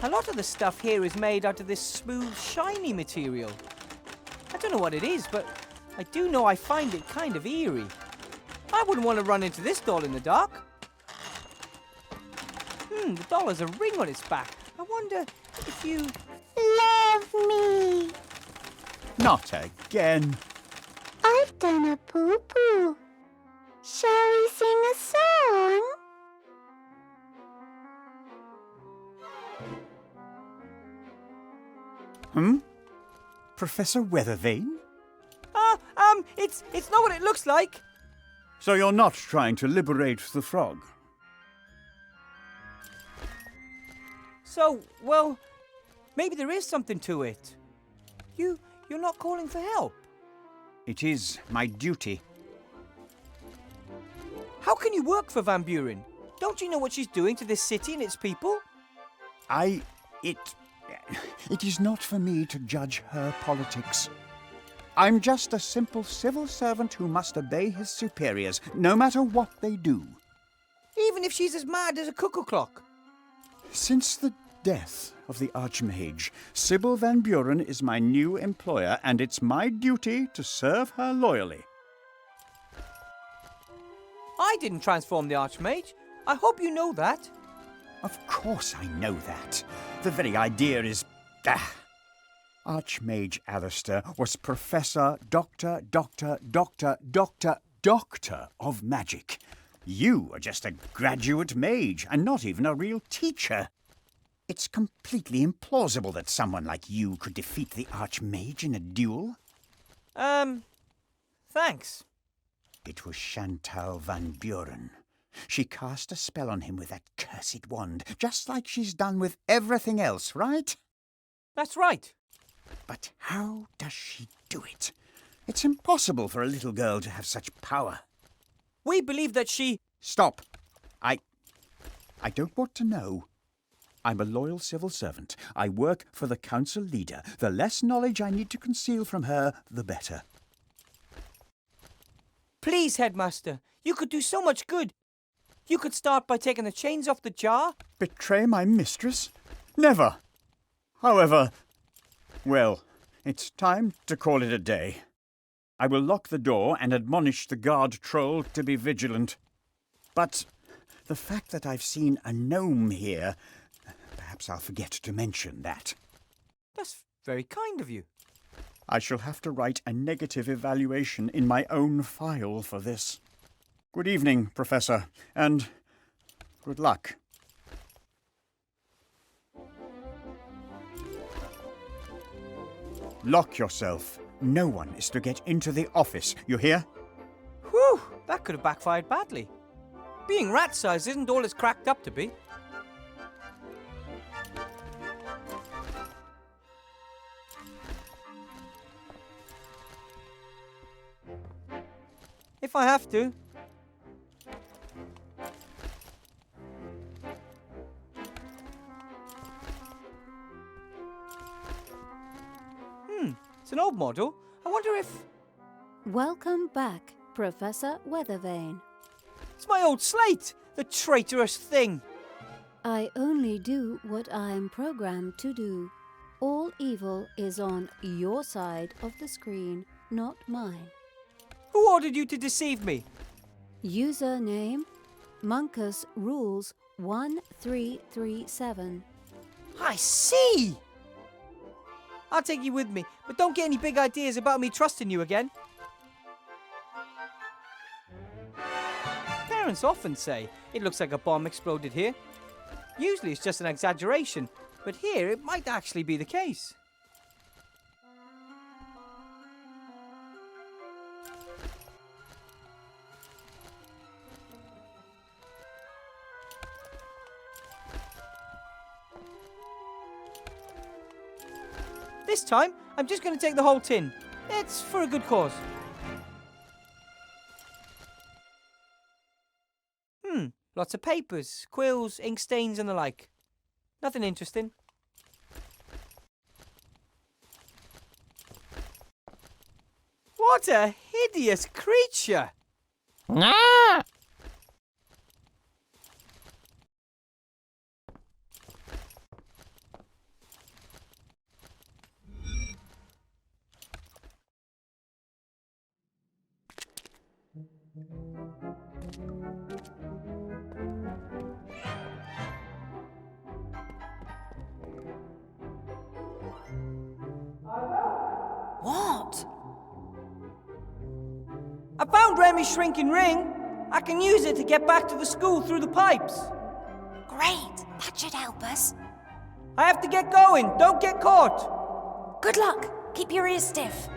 A lot of the stuff here is made out of this smooth, shiny material. I don't know what it is, but I do know I find it kind of eerie. I wouldn't want to run into this doll in the dark. The doll has a ring on its back. I wonder if you... Love me. Not again. I've done a poo-poo. Shall we sing a song? Professor Weathervane? It's not what it looks like. So you're not trying to liberate the frog? So, well, maybe there is something to it. You're not calling for help. It is my duty. How can you work for Van Buren? Don't you know what she's doing to this city and its people? It is not for me to judge her politics. I'm just a simple civil servant who must obey his superiors, no matter what they do. Even if she's as mad as a cuckoo clock. Since the death of the Archmage, Sybil Van Buren is my new employer, and it's my duty to serve her loyally. I didn't transform the Archmage. I hope you know that. Of course I know that. The very idea is... Archmage Alistair was Professor, Doctor of Magic. You are just a graduate mage, and not even a real teacher. It's completely implausible that someone like you could defeat the Archmage in a duel. Thanks. It was Chantal Van Buren. She cast a spell on him with that cursed wand, just like she's done with everything else, right? That's right. But how does she do it? It's impossible for a little girl to have such power. We believe that she... Stop. I don't want to know. I'm a loyal civil servant. I work for the council leader. The less knowledge I need to conceal from her, the better. Please, Headmaster. You could do so much good. You could start by taking the chains off the jar. Betray my mistress? Never. However, well, it's time to call it a day. I will lock the door and admonish the guard troll to be vigilant. But the fact that I've seen a gnome here, perhaps I'll forget to mention that. That's very kind of you. I shall have to write a negative evaluation in my own file for this. Good evening, Professor, and good luck. Lock yourself. No one is to get into the office, you hear? Whew, that could have backfired badly. Being rat-sized isn't all it's cracked up to be. If I have to. It's an old model. I wonder if... Welcome back, Professor Weathervane. It's my old slate! The traitorous thing! I only do what I am programmed to do. All evil is on your side of the screen, not mine. Who ordered you to deceive me? Username, Monkus Rules 1337. I see! I'll take you with me, but don't get any big ideas about me trusting you again. Parents often say, it looks like a bomb exploded here. Usually it's just an exaggeration, but here it might actually be the case. This time, I'm just going to take the whole tin. It's for a good cause. Lots of papers, quills, ink stains and the like. Nothing interesting. What a hideous creature! Ah! What? I found Remy's shrinking ring. I can use it to get back to the school through the pipes. Great, that should help us. I have to get going. Don't get caught. Good luck. Keep your ears stiff.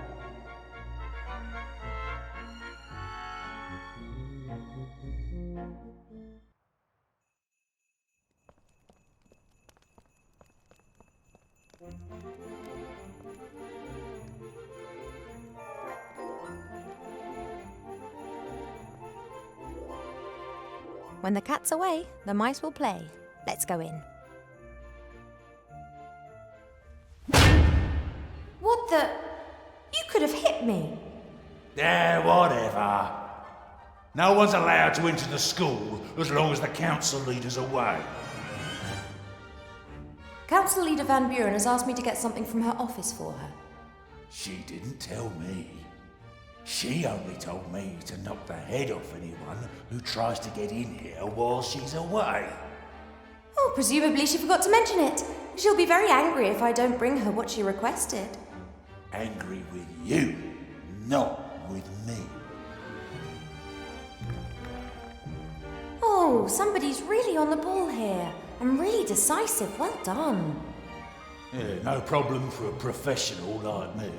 When the cat's away, the mice will play. Let's go in. What the? You could have hit me. Yeah, whatever. No one's allowed to enter the school as long as the council leader's away. Council Leader Van Buren has asked me to get something from her office for her. She didn't tell me. She only told me to knock the head off anyone who tries to get in here while she's away. Oh, presumably she forgot to mention it. She'll be very angry if I don't bring her what she requested. Angry with you, not with me. Oh, somebody's really on the ball here. I'm really decisive. Well done. Yeah, no problem for a professional like me.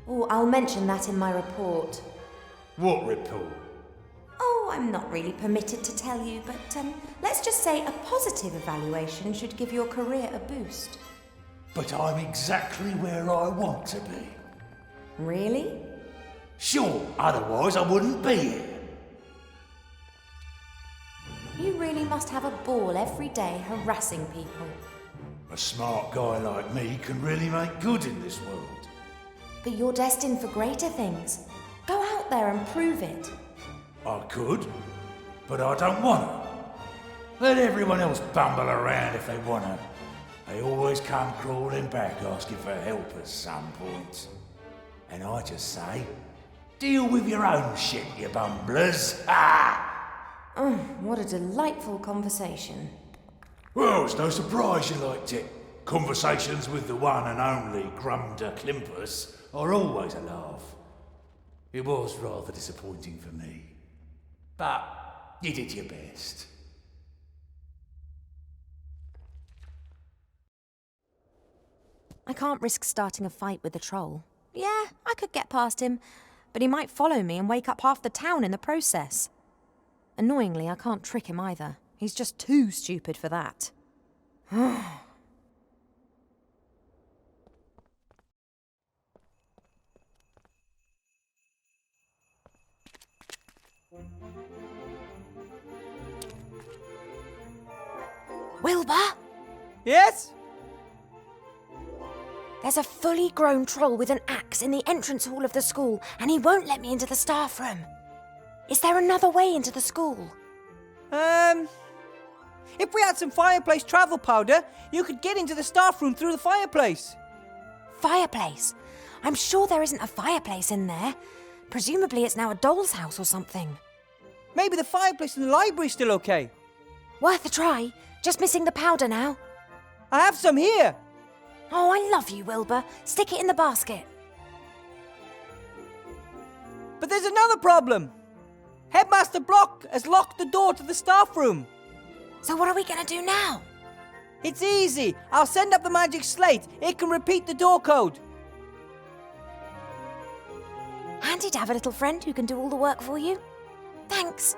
Oh, I'll mention that in my report. What report? Oh, I'm not really permitted to tell you, but let's just say a positive evaluation should give your career a boost. But I'm exactly where I want to be. Really? Sure, otherwise I wouldn't be here. You really must have a ball every day harassing people. A smart guy like me can really make good in this world. But you're destined for greater things. Go out there and prove it. I could, but I don't want to. Let everyone else bumble around if they want to. They always come crawling back asking for help at some point. And I just say, deal with your own shit, you bumblers. Oh, what a delightful conversation. Well, it's no surprise you liked it. Conversations with the one and only Grumder Klimpus are always a laugh. It was rather disappointing for me. But you did your best. I can't risk starting a fight with the troll. Yeah, I could get past him, but he might follow me and wake up half the town in the process. Annoyingly, I can't trick him either. He's just too stupid for that. Wilbur? Yes? There's a fully grown troll with an axe in the entrance hall of the school, and he won't let me into the staff room. Is there another way into the school? If we had some fireplace travel powder, you could get into the staff room through the fireplace. Fireplace? I'm sure there isn't a fireplace in there. Presumably it's now a doll's house or something. Maybe the fireplace in the library's still okay. Worth a try. Just missing the powder now. I have some here. Oh, I love you, Wilbur. Stick it in the basket. But there's another problem. Headmaster Block has locked the door to the staff room. So what are we going to do now? It's easy. I'll send up the magic slate. It can repeat the door code. Handy to have a little friend who can do all the work for you. Thanks.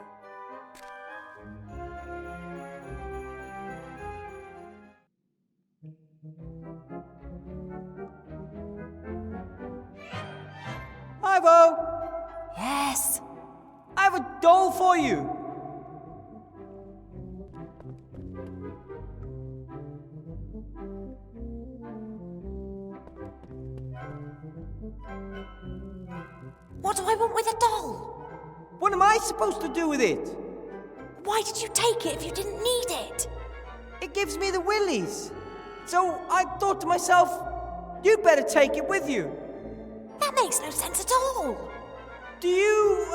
Ivo! Yes? I have a doll for you. What do I want with a doll? What am I supposed to do with it? Why did you take it if you didn't need it? It gives me the willies. So I thought to myself, you'd better take it with you. That makes no sense at all. Do you,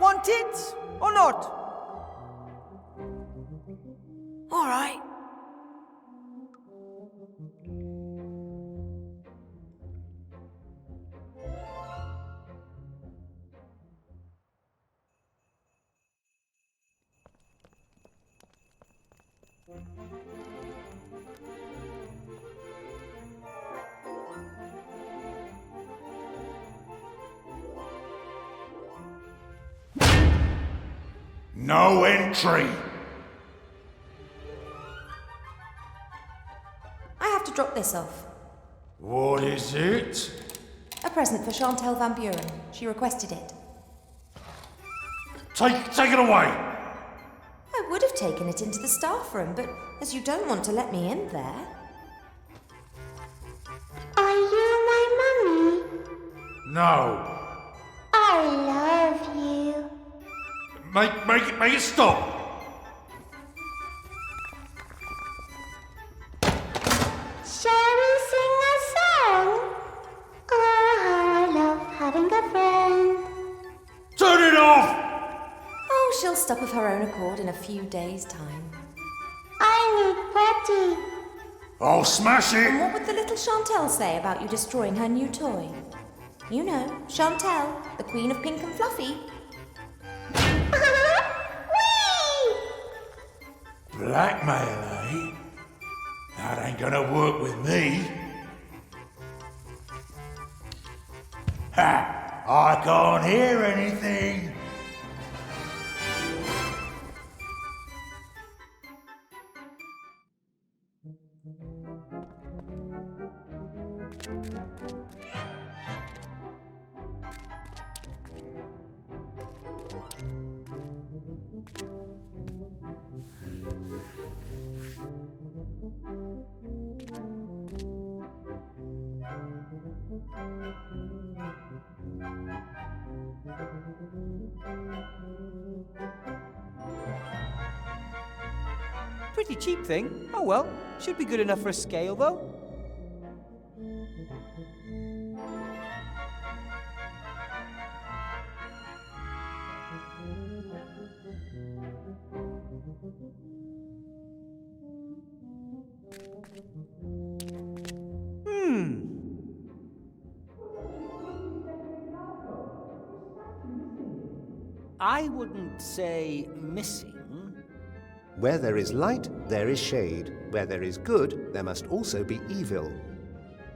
want it or not? All right. No entry! I have to drop this off. What is it? A present for Chantal Van Buren. She requested it. Take it away! I would have taken it into the staff room, but as you don't want to let me in there... Are you my mummy? No. I love you. Make it stop! Shall we sing a song? Oh, how I love having a friend. Turn it off! Oh, she'll stop of her own accord in a few days' time. I need Patty. I'll smash it! And what would the little Chantal say about you destroying her new toy? You know, Chantal, the queen of pink and fluffy. Blackmail, eh? That ain't gonna work with me. Ha! I can't hear anything. Pretty cheap thing. Oh well, should be good enough for a scale though. I wouldn't say missing. Where there is light, there is shade. Where there is good, there must also be evil.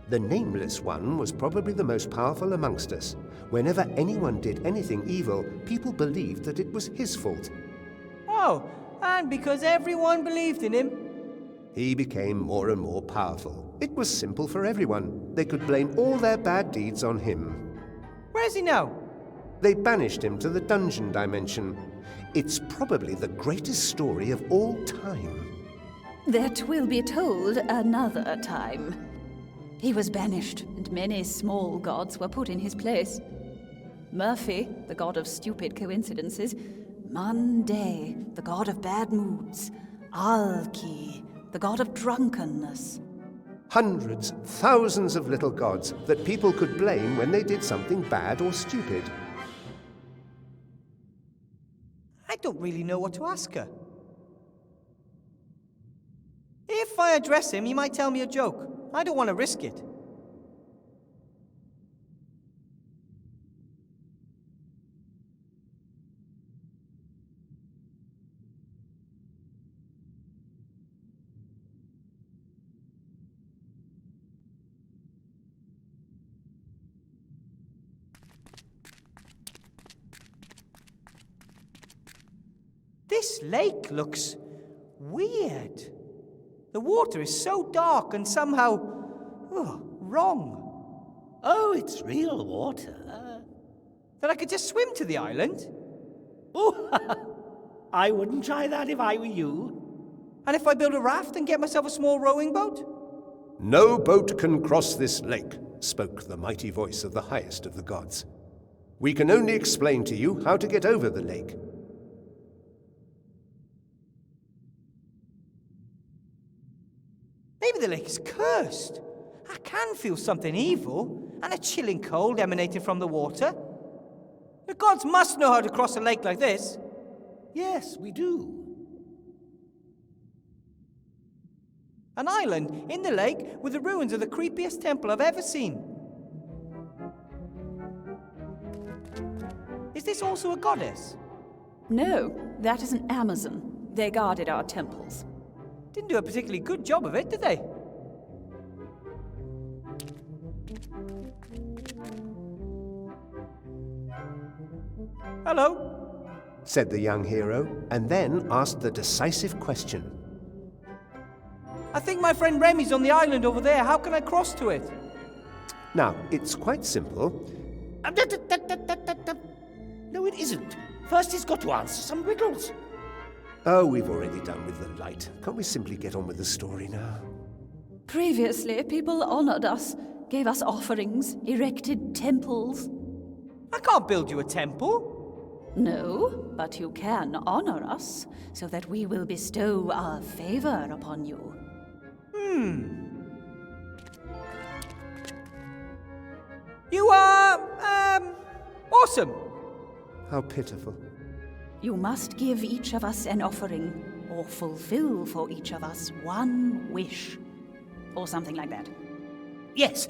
The Nameless One was probably the most powerful amongst us. Whenever anyone did anything evil, people believed that it was his fault. Oh, and because everyone believed in him. He became more and more powerful. It was simple for everyone. They could blame all their bad deeds on him. Where is he now? They banished him to the dungeon dimension. It's probably the greatest story of all time. That will be told another time. He was banished, and many small gods were put in his place. Murphy, the god of stupid coincidences. Monday, the god of bad moods. Alki, the god of drunkenness. Hundreds, thousands of little gods that people could blame when they did something bad or stupid. I don't really know what to ask her. If I address him, he might tell me a joke. I don't want to risk it. This lake looks weird. The water is so dark and somehow wrong. Oh, it's real water. That I could just swim to the island? Oh, I wouldn't try that if I were you. And if I build a raft and get myself a small rowing boat? No boat can cross this lake, spoke the mighty voice of the highest of the gods. We can only explain to you how to get over the lake. Maybe the lake is cursed. I can feel something evil and a chilling cold emanating from the water. The gods must know how to cross a lake like this. Yes, we do. An island in the lake with the ruins of the creepiest temple I've ever seen. Is this also a goddess? No, that is an Amazon. They guarded our temples. Didn't do a particularly good job of it, did they? Hello, said the young hero, and then asked the decisive question. I think my friend Remy's on the island over there. How can I cross to it? Now, it's quite simple. No, it isn't. First he's got to answer some riddles. Oh, we've already done with the light. Can't we simply get on with the story now? Previously, people honored us, gave us offerings, erected temples. I can't build you a temple. No, but you can honor us, so that we will bestow our favor upon you. You are, awesome. How pitiful. You must give each of us an offering, or fulfill for each of us one wish. Or something like that. Yes,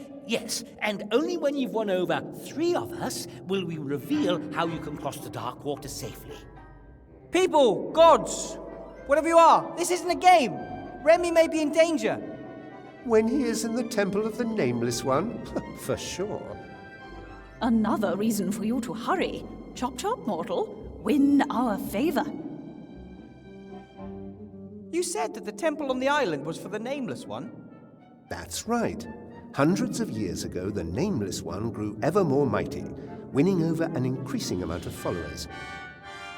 and only when you've won over 3 of us will we reveal how you can cross the dark water safely. People, gods, whatever you are, this isn't a game. Remy may be in danger. When he is in the temple of the Nameless One? For sure. Another reason for you to hurry. Chop chop, mortal. Win our favor. You said that the temple on the island was for the Nameless One? That's right. Hundreds of years ago, the Nameless One grew ever more mighty, winning over an increasing amount of followers.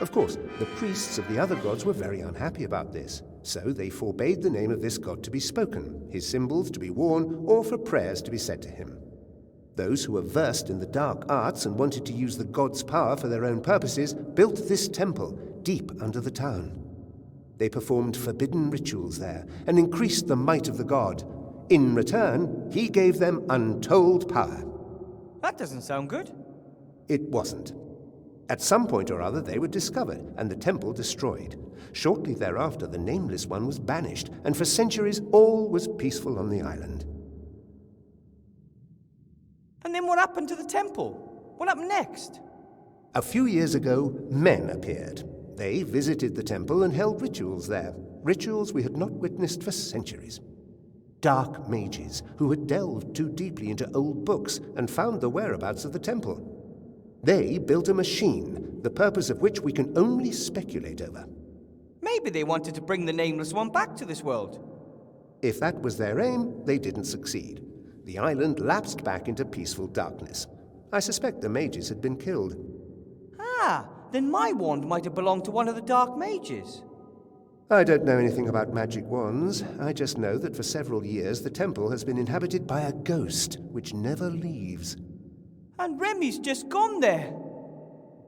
Of course, the priests of the other gods were very unhappy about this, so they forbade the name of this god to be spoken, his symbols to be worn, or for prayers to be said to him. Those who were versed in the dark arts and wanted to use the god's power for their own purposes built this temple deep under the town. They performed forbidden rituals there and increased the might of the god. In return, he gave them untold power. That doesn't sound good. It wasn't. At some point or other, they were discovered and the temple destroyed. Shortly thereafter, the Nameless One was banished, and for centuries, all was peaceful on the island. And then what happened to the temple? What happened next? A few years ago, men appeared. They visited the temple and held rituals there, rituals we had not witnessed for centuries. Dark mages who had delved too deeply into old books and found the whereabouts of the temple. They built a machine, the purpose of which we can only speculate over. Maybe they wanted to bring the Nameless One back to this world. If that was their aim, they didn't succeed. The island lapsed back into peaceful darkness. I suspect the mages had been killed. Ah, then my wand might have belonged to one of the dark mages. I don't know anything about magic wands. I just know that for several years the temple has been inhabited by a ghost which never leaves. And Remy's just gone there.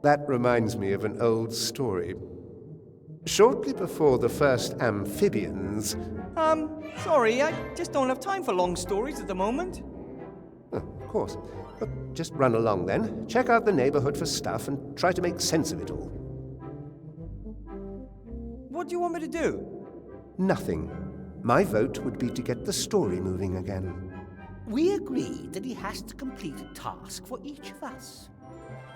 That reminds me of an old story. Shortly before the first amphibians... Sorry, I just don't have time for long stories at the moment. Oh, of course. But just run along then. Check out the neighborhood for stuff and try to make sense of it all. What do you want me to do? Nothing. My vote would be to get the story moving again. We agreed that he has to complete a task for each of us.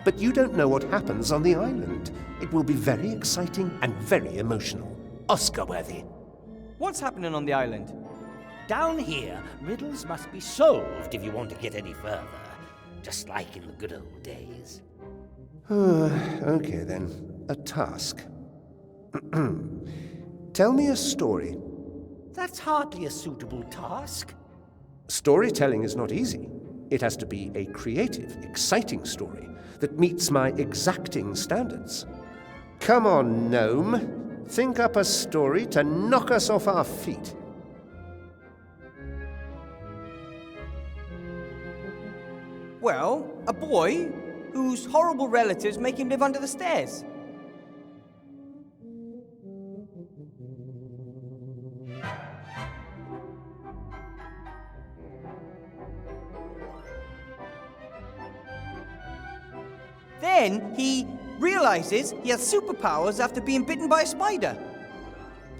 But you don't know what happens on the island. It will be very exciting and very emotional. Oscar-worthy. What's happening on the island? Down here, riddles must be solved if you want to get any further. Just like in the good old days. Okay then. A task. Tell me a story. That's hardly a suitable task. Storytelling is not easy. It has to be a creative, exciting story that meets my exacting standards. Come on, gnome. Think up a story to knock us off our feet. Well, a boy whose horrible relatives make him live under the stairs. Then he realizes he has superpowers after being bitten by a spider.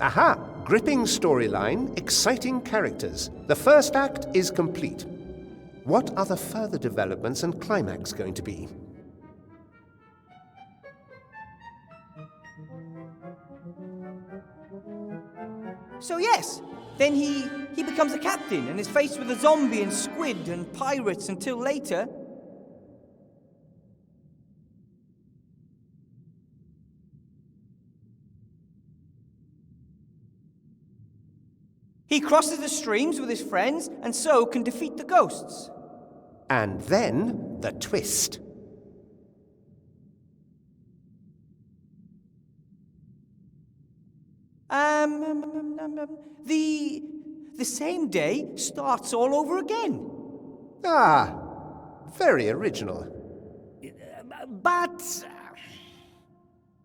Aha! Gripping storyline, exciting characters. The first act is complete. What are the further developments and climax going to be? So yes, then he becomes a captain and is faced with a zombie and squid and pirates until later... he crosses the streams with his friends and so can defeat the ghosts. And then, the twist. The same day starts all over again. Ah, very original. But...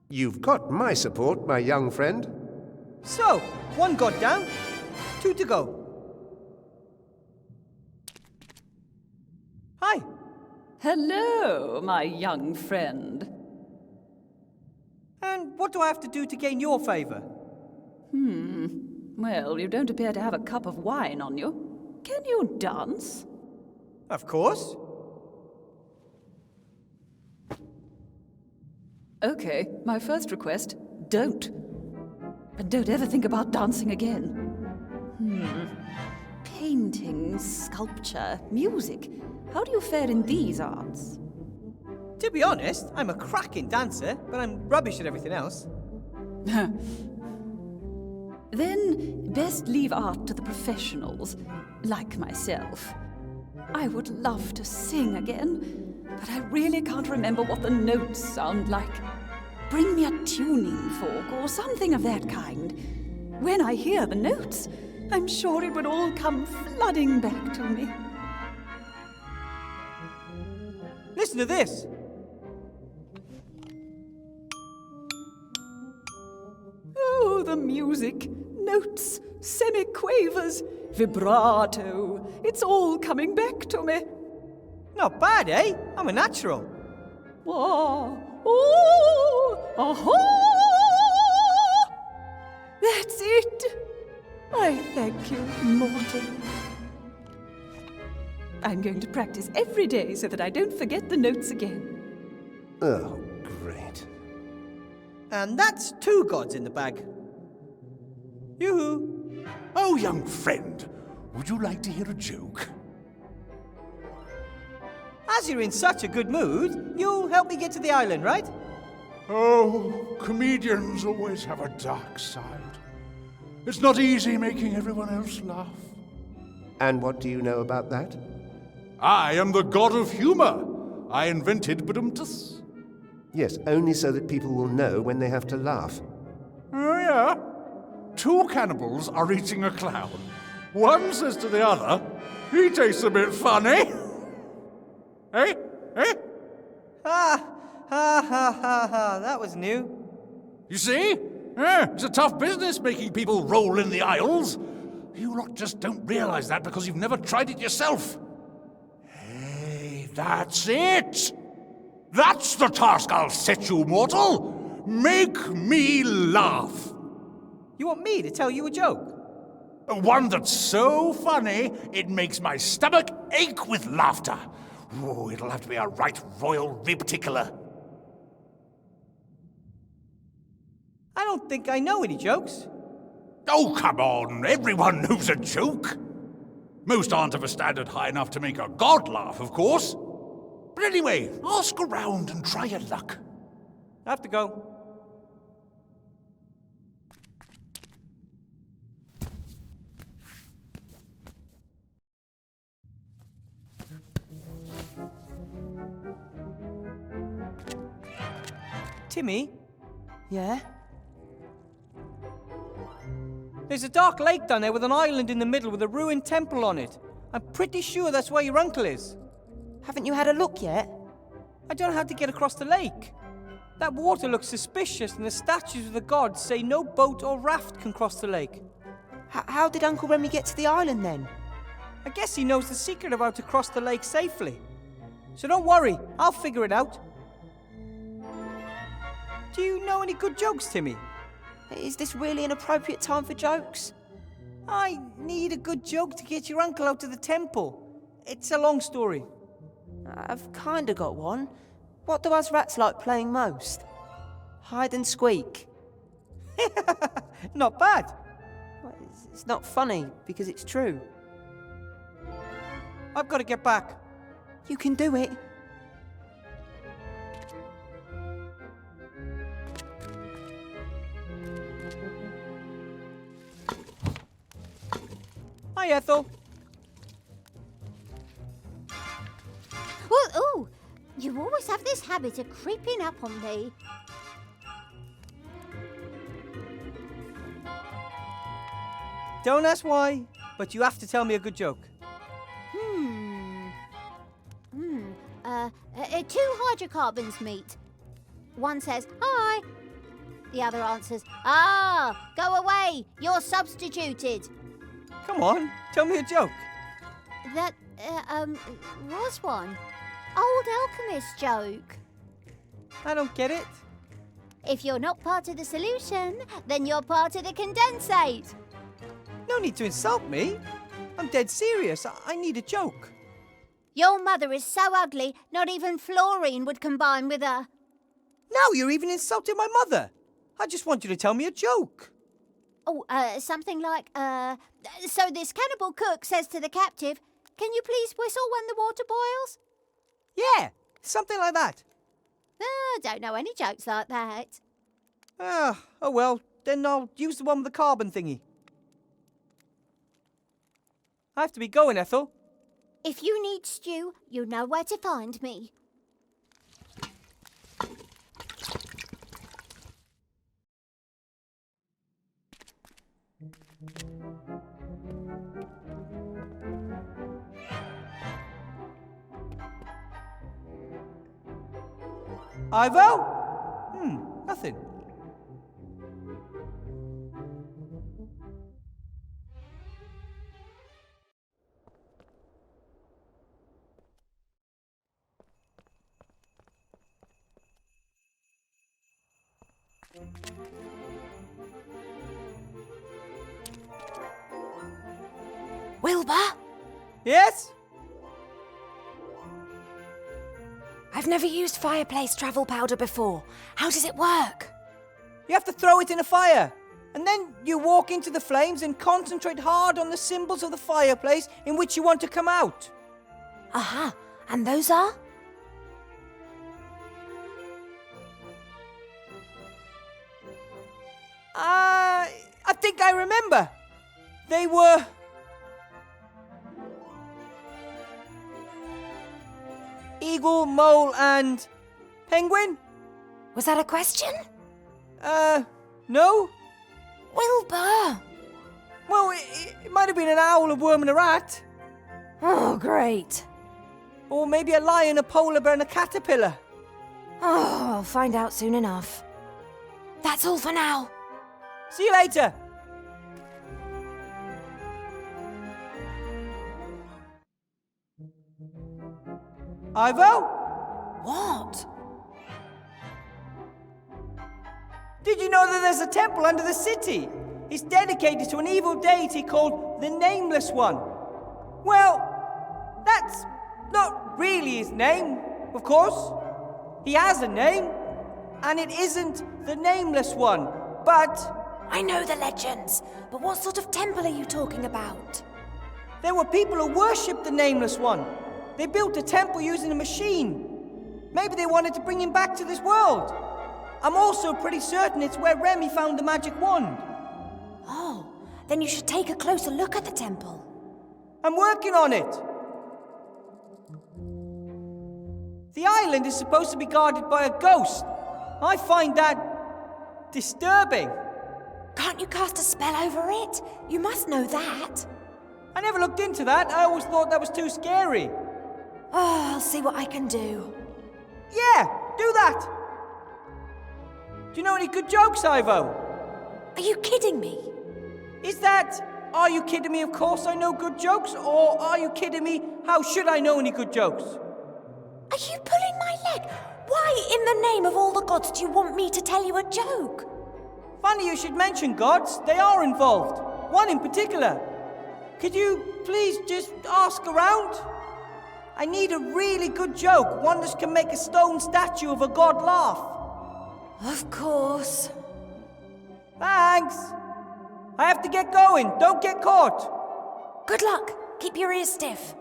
You've got my support, my young friend. So, one got down, 2 to go. Hi. Hello, my young friend. And what do I have to do to gain your favor? Well, you don't appear to have a cup of wine on you. Can you dance? Of course. Okay, my first request, don't. And don't ever think about dancing again. Painting, sculpture, music. How do you fare in these arts? To be honest, I'm a cracking dancer, but I'm rubbish at everything else. Then best leave art to the professionals, like myself. I would love to sing again, but I really can't remember what the notes sound like. Bring me a tuning fork or something of that kind. When I hear the notes, I'm sure it would all come flooding back to me. Listen to this. Oh, the music. Notes, semiquavers, vibrato. It's all coming back to me. Not bad, eh? I'm a natural. Oh, oh, aha! That's it. I thank you, mortal. I'm going to practice every day so that I don't forget the notes again. Oh, great. And that's 2 gods in the bag. Yoo-hoo! Oh, young friend, would you like to hear a joke? As you're in such a good mood, you'll help me get to the island, right? Oh, comedians always have a dark side. It's not easy making everyone else laugh. And what do you know about that? I am the god of humor. I invented badumtus. Yes, only so that people will know when they have to laugh. Oh, yeah? two cannibals are eating a clown. One says to the other, he tastes a bit funny. Eh? Eh? Ha! Ha ha ha ha, that was new. You see? It's a tough business making people roll in the aisles. You lot just don't realize that because you've never tried it yourself. Hey, that's it! That's the task I'll set you, mortal! Make me laugh! You want me to tell you a joke? One that's so funny, it makes my stomach ache with laughter. Oh, it'll have to be a right royal rib tickler. I don't think I know any jokes. Oh, come on, everyone knows a joke. Most aren't of a standard high enough to make a god laugh, of course. But anyway, ask around and try your luck. I have to go. Timmy? Yeah? There's a dark lake down there with an island in the middle with a ruined temple on it. I'm pretty sure that's where your uncle is. Haven't you had a look yet? I don't know how to get across the lake. That water looks suspicious and the statues of the gods say no boat or raft can cross the lake. How did Uncle Remy get to the island then? I guess he knows the secret of how to cross the lake safely. So don't worry, I'll figure it out. Do you know any good jokes, Timmy? Is this really an appropriate time for jokes? I need a good joke to get your uncle out of the temple. It's a long story. I've kinda got one. What do us rats like playing most? Hide and squeak. Not bad. Well, it's not funny because it's true. I've got to get back. You can do it. Hi, Ethel. Ooh, you always have this habit of creeping up on me. Don't ask why, but you have to tell me a good joke. Two hydrocarbons meet. One says, hi. The other answers, ah, go away, you're substituted. Come on, tell me a joke. That, was one. Old alchemist joke. I don't get it. If you're not part of the solution, then you're part of the condensate. No need to insult me. I'm dead serious. I need a joke. Your mother is so ugly, not even fluorine would combine with her. Now you're even insulting my mother. I just want you to tell me a joke. Oh, something like, so this cannibal cook says to the captive, can you please whistle when the water boils? Yeah, something like that. I don't know any jokes like that. Oh well, then I'll use the one with the carbon thingy. I have to be going, Ethel. If you need stew, you know where to find me. Ivo? Nothing. Wilbur? Yes? I've never used fireplace travel powder before. How does it work? You have to throw it in a fire. And then you walk into the flames and concentrate hard on the symbols of the fireplace in which you want to come out. Aha. And those are? I think I remember. They were... Eagle, mole, and penguin? Was that a question? No. Wilbur! Well, it might have been an owl, a worm, and a rat. Oh, great. Or maybe a lion, a polar bear, and a caterpillar. Oh, I'll find out soon enough. That's all for now. See you later. Ivo? What? Did you know that there's a temple under the city? It's dedicated to an evil deity called the Nameless One. Well, that's not really his name, of course. He has a name, and it isn't the Nameless One, but... I know the legends, but what sort of temple are you talking about? There were people who worshipped the Nameless One. They built a temple using a machine. Maybe they wanted to bring him back to this world. I'm also pretty certain it's where Remy found the magic wand. Oh, then you should take a closer look at the temple. I'm working on it. The island is supposed to be guarded by a ghost. I find that disturbing. Can't you cast a spell over it? You must know that. I never looked into that. I always thought that was too scary. Oh, I'll see what I can do. Yeah, do that. Do you know any good jokes, Ivo? Are you kidding me? Is that, are you kidding me, of course I know good jokes, or are you kidding me, how should I know any good jokes? Are you pulling my leg? Why, in the name of all the gods, do you want me to tell you a joke? Funny you should mention gods. They are involved. One in particular. Could you please just ask around? I need a really good joke, one that can make a stone statue of a god laugh. Of course. Thanks. I have to get going. Don't get caught. Good luck. Keep your ears stiff.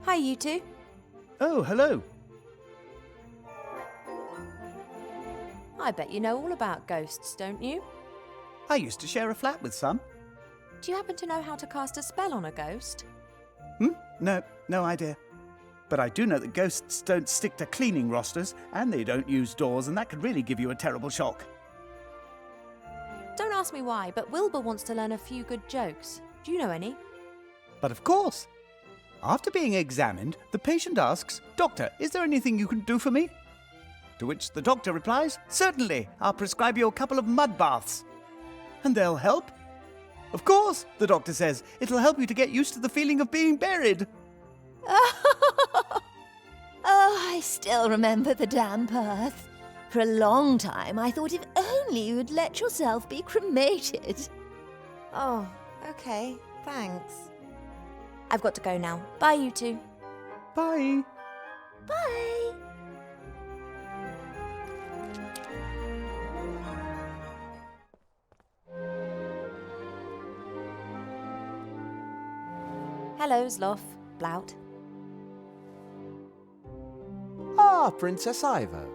Hi, you two. Oh, hello. I bet you know all about ghosts, don't you? I used to share a flat with some. Do you happen to know how to cast a spell on a ghost? No idea. But I do know that ghosts don't stick to cleaning rosters, and they don't use doors, and that could really give you a terrible shock. Don't ask me why, but Wilbur wants to learn a few good jokes. Do you know any? But of course. After being examined, the patient asks, "Doctor, is there anything you can do for me?" To which the doctor replies, "Certainly, I'll prescribe you a couple of mud baths." "And they'll help?" "Of course," the doctor says, "it'll help you to get used to the feeling of being buried." Oh, I still remember the damp earth. For a long time, I thought if only you'd let yourself be cremated. Oh, okay, thanks. I've got to go now. Bye, you two. Bye. Bye. Hello, Zloff, Blout. Ah, Princess Ivo.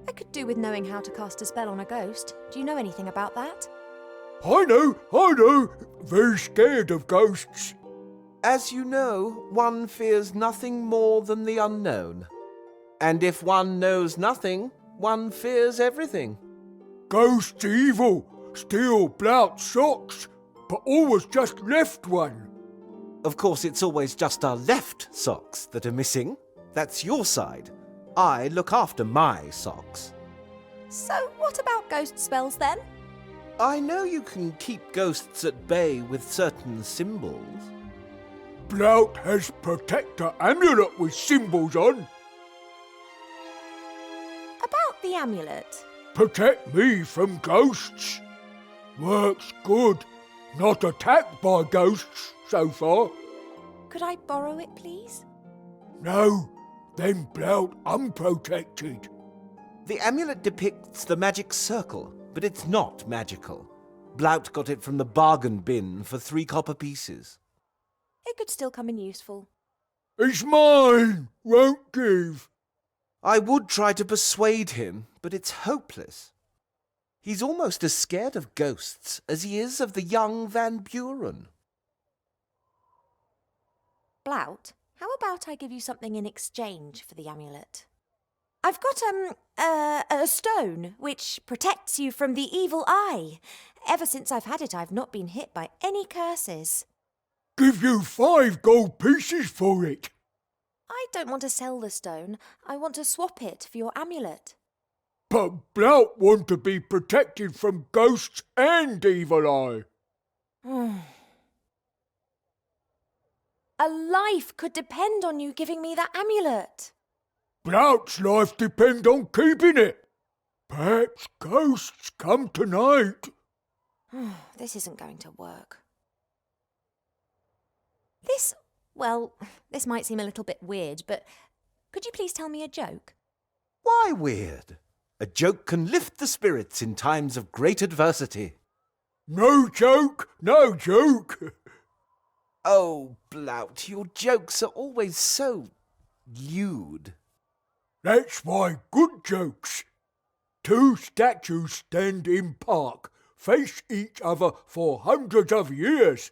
I could do with knowing how to cast a spell on a ghost. Do you know anything about that? I know. Very scared of ghosts. As you know, one fears nothing more than the unknown. And if one knows nothing, one fears everything. Ghosts evil. Steal Blout's socks, but always just left one. Of course, it's always just our left socks that are missing. That's your side. I look after my socks. So, what about ghost spells then? I know you can keep ghosts at bay with certain symbols. Blout has protector amulet with symbols on. About the amulet? Protect me from ghosts. Works good. Not attacked by ghosts so far. Could I borrow it, please? No, then Blout unprotected. The amulet depicts the magic circle, but it's not magical. Blout got it from the bargain bin for 3 copper pieces. It could still come in useful. It's mine. Won't give. I would try to persuade him, but it's hopeless. He's almost as scared of ghosts as he is of the young Van Buren. Blout, how about I give you something in exchange for the amulet? I've got a stone which protects you from the evil eye. Ever since I've had it, I've not been hit by any curses. Give you 5 gold pieces for it. I don't want to sell the stone. I want to swap it for your amulet. But Blout want to be protected from ghosts and evil eye. A life could depend on you giving me that amulet. Blout's life depend on keeping it. Perhaps ghosts come tonight. This isn't going to work. This might seem a little bit weird, but could you please tell me a joke? Why weird? A joke can lift the spirits in times of great adversity. No joke, no joke. Oh, Blout, your jokes are always so lewd. That's why good jokes. 2 statues stand in park, face each other for hundreds of years.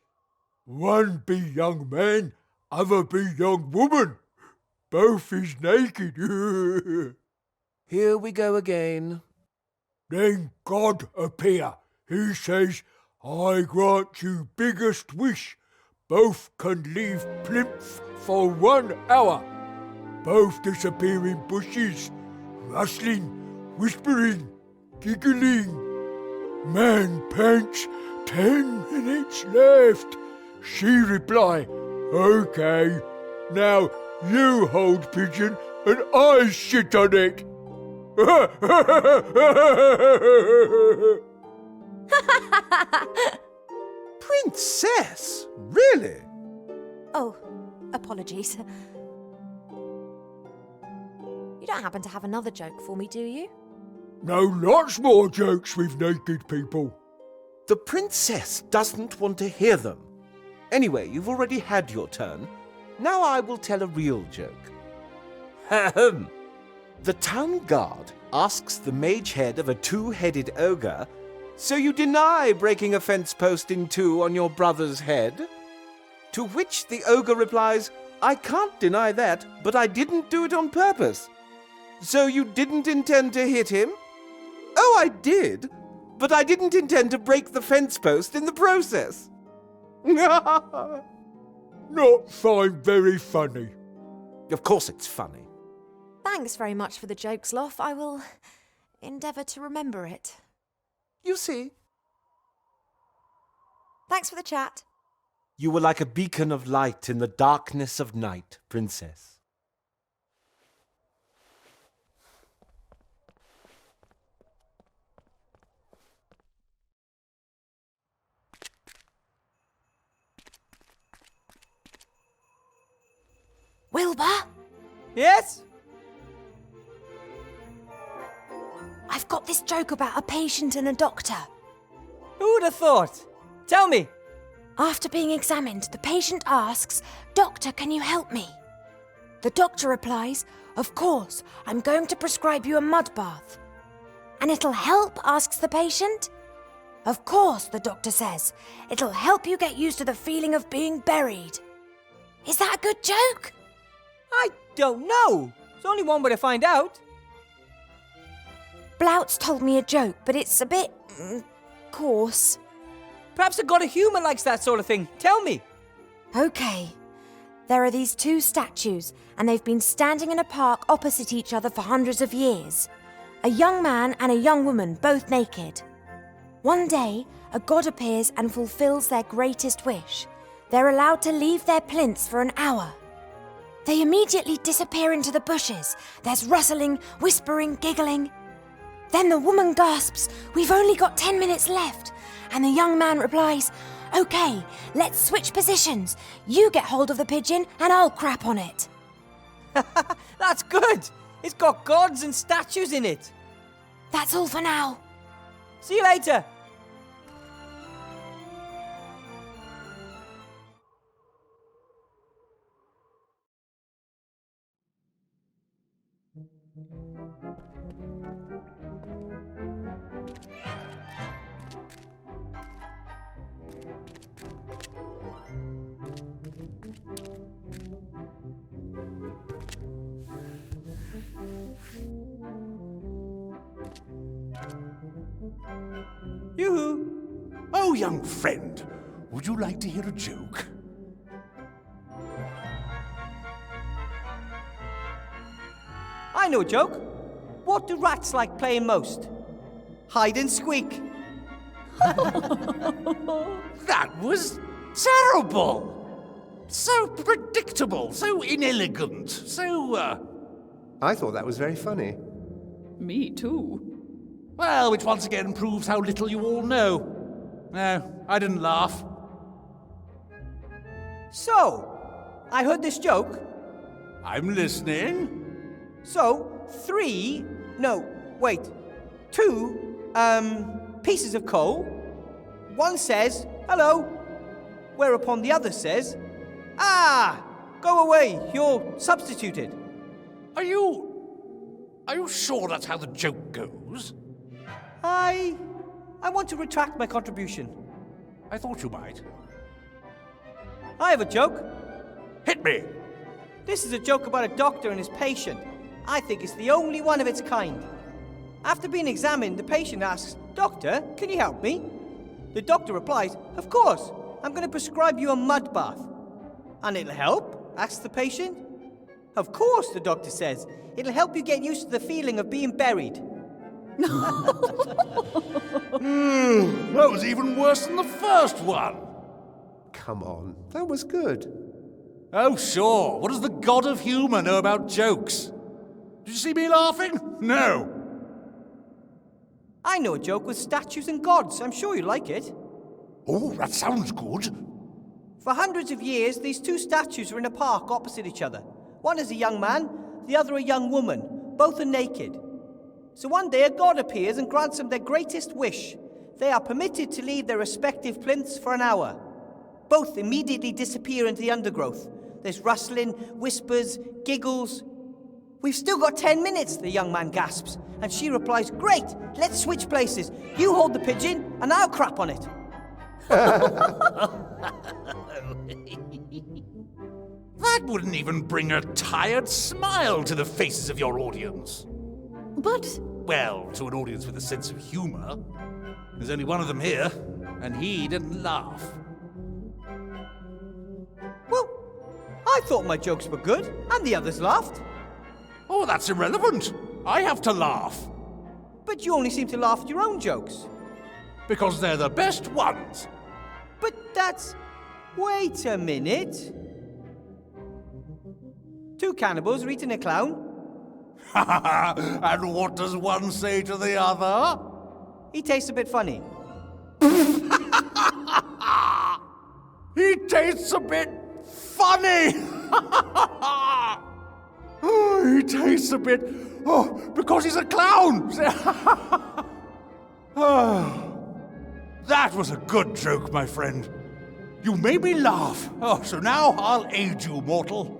One be young man, other be young woman. Both is naked. Here we go again. Then God appear. He says, I grant you biggest wish. Both can leave plinth for 1 hour. Both disappear in bushes, rustling, whispering, giggling. Man pants, 10 minutes left. She reply, okay, now you hold pigeon and I shit on it. Princess? Really? Oh, apologies. You don't happen to have another joke for me, do you? No, lots more jokes with naked people. The princess doesn't want to hear them. Anyway, you've already had your turn. Now I will tell a real joke. Ahem. The town guard asks the mage head of a 2-headed ogre, so you deny breaking a fence post in 2 on your brother's head? To which the ogre replies, I can't deny that, but I didn't do it on purpose. So you didn't intend to hit him? Oh, I did, but I didn't intend to break the fence post in the process. Not find very funny. Of course it's funny. Thanks very much for the joke, Sloth. I will endeavour to remember it. You see. Thanks for the chat. You were like a beacon of light in the darkness of night, Princess. Wilbur? Yes? I've got this joke about a patient and a doctor. Who would have thought? Tell me. After being examined, the patient asks, Doctor, can you help me? The doctor replies, Of course, I'm going to prescribe you a mud bath. And it'll help, asks the patient. Of course, the doctor says. It'll help you get used to the feeling of being buried. Is that a good joke? I don't know. There's only one way to find out. Blout's told me a joke, but it's a bit coarse. Perhaps a god of humour likes that sort of thing. Tell me. Okay. There are these 2 statues, and they've been standing in a park opposite each other for hundreds of years. A young man and a young woman, both naked. One day, a god appears and fulfills their greatest wish. They're allowed to leave their plinths for an hour. They immediately disappear into the bushes. There's rustling, whispering, giggling. Then the woman gasps, We've only got 10 minutes left. And the young man replies, Okay, let's switch positions. You get hold of the pigeon and I'll crap on it. That's good. It's got gods and statues in it. That's all for now. See you later. Yoo-hoo! Oh, young friend, would you like to hear a joke? I know a joke. What do rats like playing most? Hide and squeak. That was terrible! So predictable, so inelegant, so, I thought that was very funny. Me too. Well, which once again proves how little you all know. No, I didn't laugh. So, I heard this joke. I'm listening. So, 2 pieces of coal. One says, hello, whereupon the other says, go away, you're substituted. Are you sure that's how the joke goes? I want to retract my contribution. I thought you might. I have a joke. Hit me! This is a joke about a doctor and his patient. I think it's the only one of its kind. After being examined, the patient asks, Doctor, can you help me? The doctor replies, of course, I'm going to prescribe you a mud bath. And it'll help? Asks the patient. Of course, the doctor says. It'll help you get used to the feeling of being buried. That was even worse than the first one. Come on, that was good. Oh, sure. What does the god of humour know about jokes? Did you see me laughing? No. I know a joke with statues and gods. I'm sure you like it. Oh, that sounds good. For hundreds of years, these two statues are in a park opposite each other. One is a young man, the other a young woman. Both are naked. So one day a god appears and grants them their greatest wish. They are permitted to leave their respective plinths for an hour. Both immediately disappear into the undergrowth. There's rustling, whispers, giggles. We've still got 10 minutes, the young man gasps. And she replies, great, let's switch places. You hold the pigeon and I'll crap on it. That wouldn't even bring a tired smile to the faces of your audience. But... Well, to an audience with a sense of humour. There's only one of them here, and he didn't laugh. Well, I thought my jokes were good, and the others laughed. Oh, that's irrelevant. I have to laugh. But you only seem to laugh at your own jokes. Because they're the best ones. But that's... Wait a minute. Two cannibals are eating a clown. And what does one say to the other? He tastes a bit funny. He tastes a bit funny. Oh, he tastes a bit... Oh, because he's a clown. That was a good joke, my friend. You made me laugh. Oh, so now I'll aid you, mortal.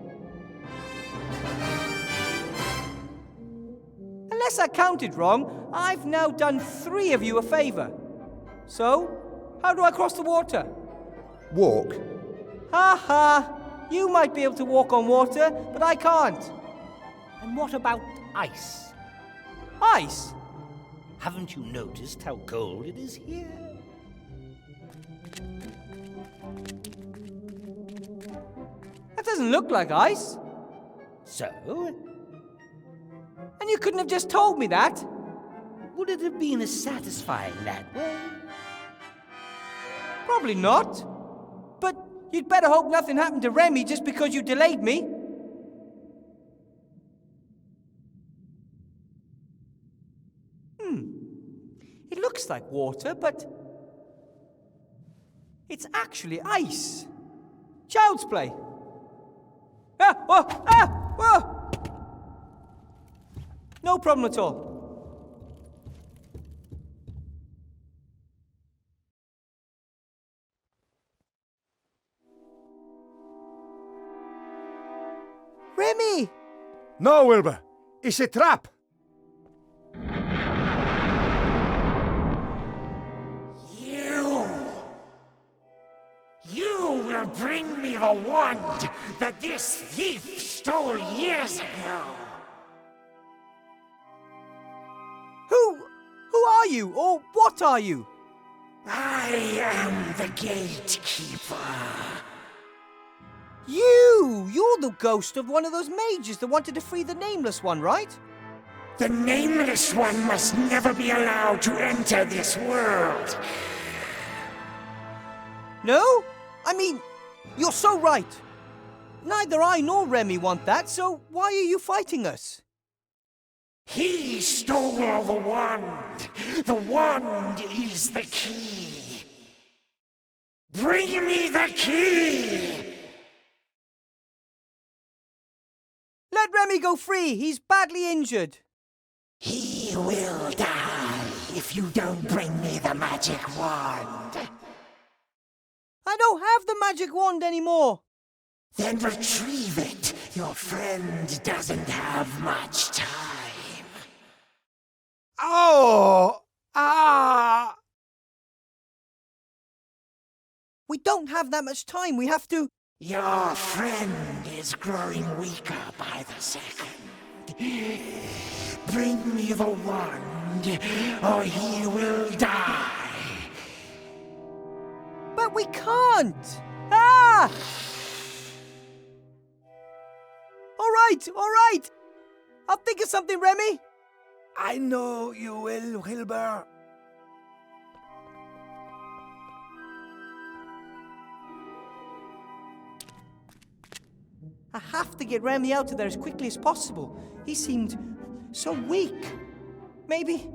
Unless I counted wrong, I've now done 3 of you a favour. So, how do I cross the water? Walk. Ha ha! You might be able to walk on water, but I can't. And what about ice? Ice? Haven't you noticed how cold it is here? That doesn't look like ice. So? And you couldn't have just told me that? Would it have been as satisfying that way? Probably not. But you'd better hope nothing happened to Remy just because you delayed me. It looks like water, but it's actually ice. Child's play. No problem at all. Remy! No, Wilbur. It's a trap. You will bring me the wand that this thief stole years ago. Who are you? Or what are you? I am the gatekeeper. You're the ghost of one of those mages that wanted to free the Nameless One, right? The Nameless One must never be allowed to enter this world. No? I mean, you're so right. Neither I nor Remy want that, so why are you fighting us? He stole the wand. The wand is the key. Bring me the key! Let Remy go free. He's badly injured. He will die if you don't bring me the magic wand. I don't have the magic wand anymore. Then retrieve it. Your friend doesn't have much time. Oh! Ah! We don't have that much time. We have to... Your friend is growing weaker by the second. Bring me the wand, or he will die. But we can't! Ah! All right. I'll think of something, Remy. I know you will, Wilbur. I have to get Remy out of there as quickly as possible. He seemed so weak. Maybe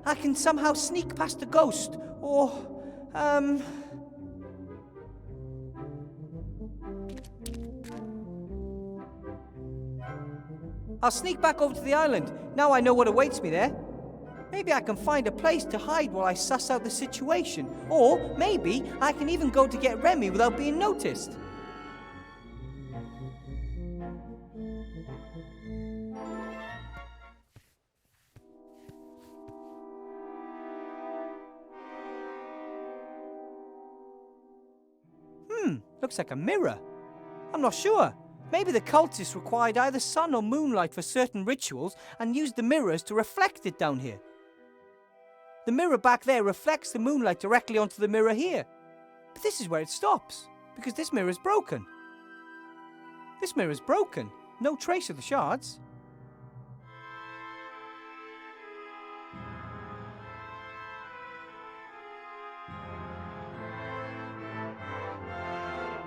I can somehow sneak past the ghost, or, I'll sneak back over to the island. Now I know what awaits me there. Maybe I can find a place to hide while I suss out the situation. Or maybe I can even go to get Remy without being noticed. Looks like a mirror. I'm not sure. Maybe the cultists required either sun or moonlight for certain rituals and used the mirrors to reflect it down here. The mirror back there reflects the moonlight directly onto the mirror here. But this is where it stops, because this mirror is broken. This mirror is broken. No trace of the shards.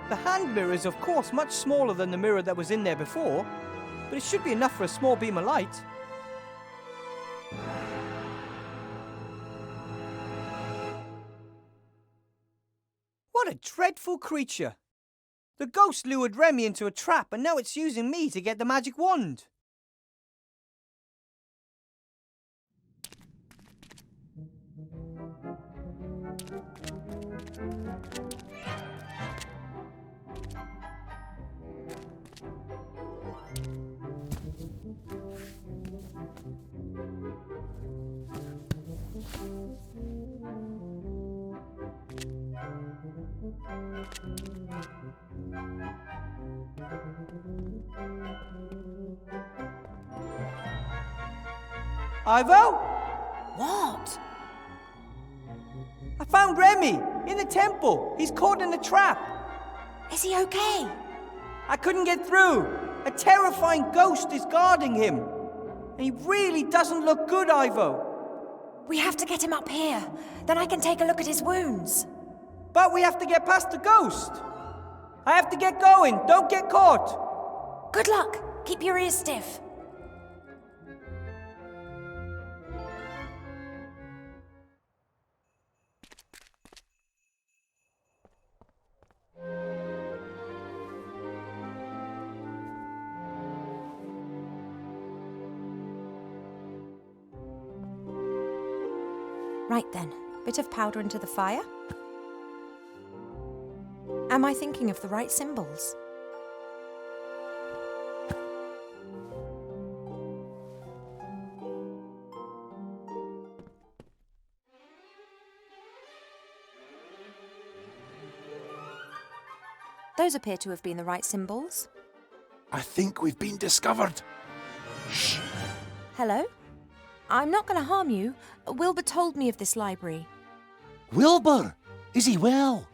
The hand mirror is, of course, much smaller than the mirror that was in there before, but it should be enough for a small beam of light. What a dreadful creature! The ghost lured Remy into a trap, and now it's using me to get the magic wand. Ivo? What? I found Remy in the temple. He's caught in a trap. Is he okay? I couldn't get through. A terrifying ghost is guarding him. And he really doesn't look good, Ivo. We have to get him up here. Then I can take a look at his wounds. But we have to get past the ghost. I have to get going. Don't get caught. Good luck. Keep your ears stiff. Right then, bit of powder into the fire. Am I thinking of the right symbols? Those appear to have been the right symbols. I think we've been discovered. Hello? I'm not going to harm you. Wilbur told me of this library. Wilbur! Is he well?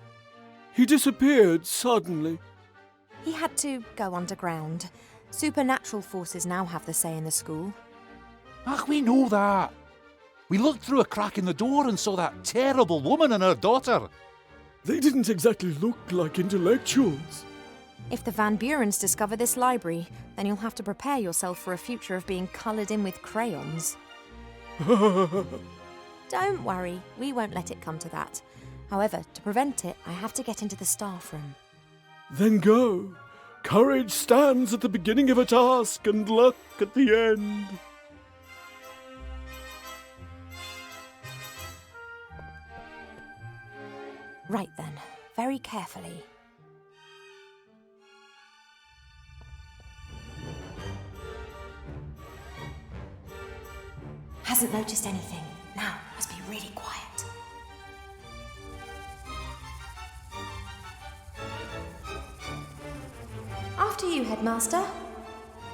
He disappeared suddenly. He had to go underground. Supernatural forces now have the say in the school. Ach, we know that. We looked through a crack in the door and saw that terrible woman and her daughter. They didn't exactly look like intellectuals. If the Van Burens discover this library, then you'll have to prepare yourself for a future of being coloured in with crayons. Don't worry, we won't let it come to that. However, to prevent it, I have to get into the staff room. Then go. Courage stands at the beginning of a task and luck at the end. Right then, very carefully. Hasn't noticed anything. Now, must be really quiet. After you, Headmaster.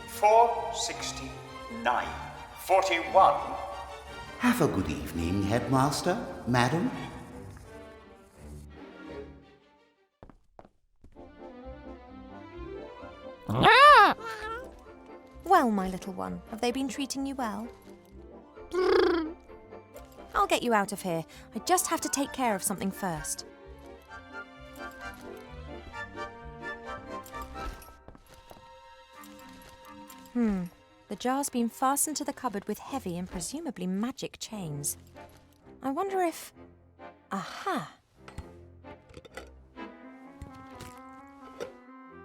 469. 41. Have a good evening, Headmaster, Madam. Well, my little one, have they been treating you well? I'll get you out of here. I just have to take care of something first. The jar's been fastened to the cupboard with heavy and presumably magic chains. I wonder if... Aha!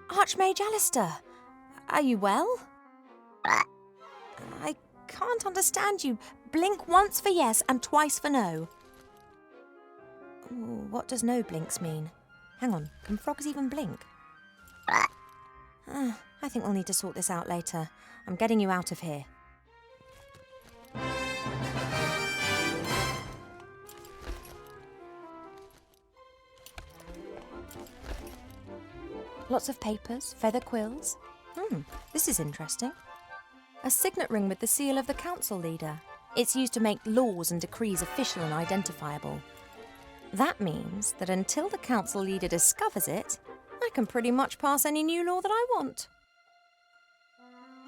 Archmage Alistair! Are you well? I can't understand you. Blink once for yes and twice for no. Ooh, what does no blinks mean? Hang on, can frogs even blink? I think we'll need to sort this out later. I'm getting you out of here. Lots of papers, feather quills. This is interesting. A signet ring with the seal of the council leader. It's used to make laws and decrees official and identifiable. That means that until the council leader discovers it, I can pretty much pass any new law that I want.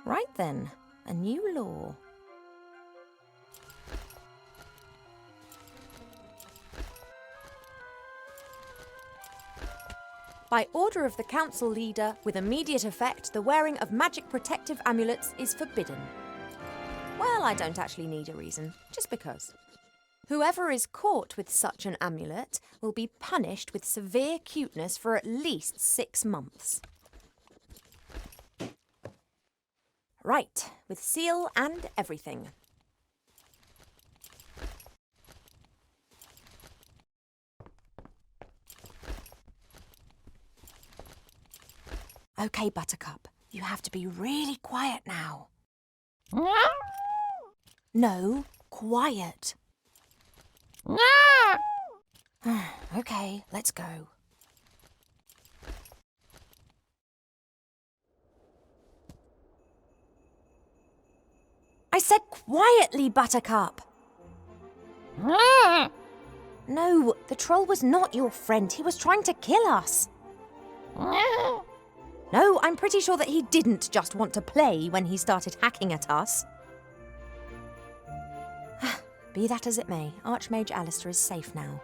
Right then, a new law. By order of the council leader, with immediate effect, the wearing of magic protective amulets is forbidden. Well, I don't actually need a reason, just because. Whoever is caught with such an amulet will be punished with severe cuteness for at least 6 months. Right, with seal and everything. Okay, Buttercup, you have to be really quiet now. No, quiet. Okay, let's go. I said quietly, Buttercup. No, the troll was not your friend. He was trying to kill us. No, I'm pretty sure that he didn't just want to play when he started hacking at us. Be that as it may, Archmage Alistair is safe now.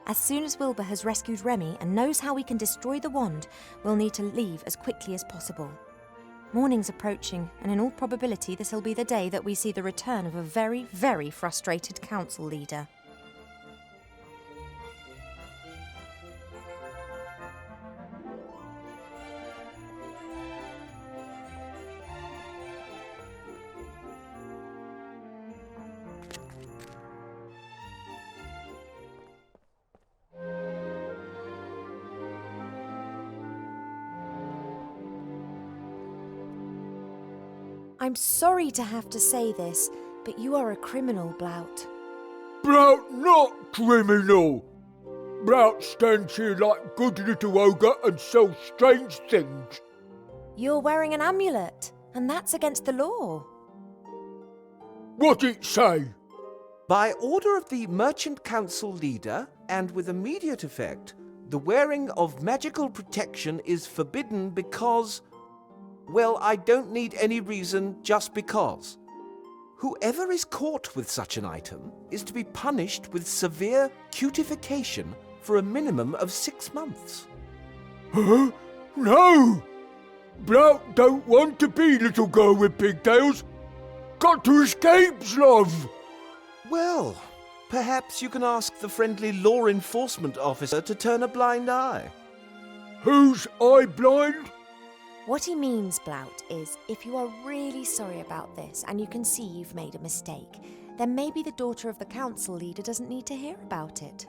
As soon as Wilbur has rescued Remy and knows how we can destroy the wand, we'll need to leave as quickly as possible. Morning's approaching, and in all probability this'll be the day that we see the return of a very, very frustrated council leader. I'm sorry to have to say this, but you are a criminal, Blout. Blout not criminal. Blout stands here like good little ogre and sells strange things. You're wearing an amulet, and that's against the law. What it say? By order of the Merchant Council leader, and with immediate effect, the wearing of magical protection is forbidden because... well, I don't need any reason, just because. Whoever is caught with such an item is to be punished with severe cutification for a minimum of 6 months. Huh? No! Blout don't want to be little girl with pigtails. Got to escape, love. Well, perhaps you can ask the friendly law enforcement officer to turn a blind eye. Who's eye blind? What he means, Blout, is if you are really sorry about this and you can see you've made a mistake, then maybe the daughter of the council leader doesn't need to hear about it.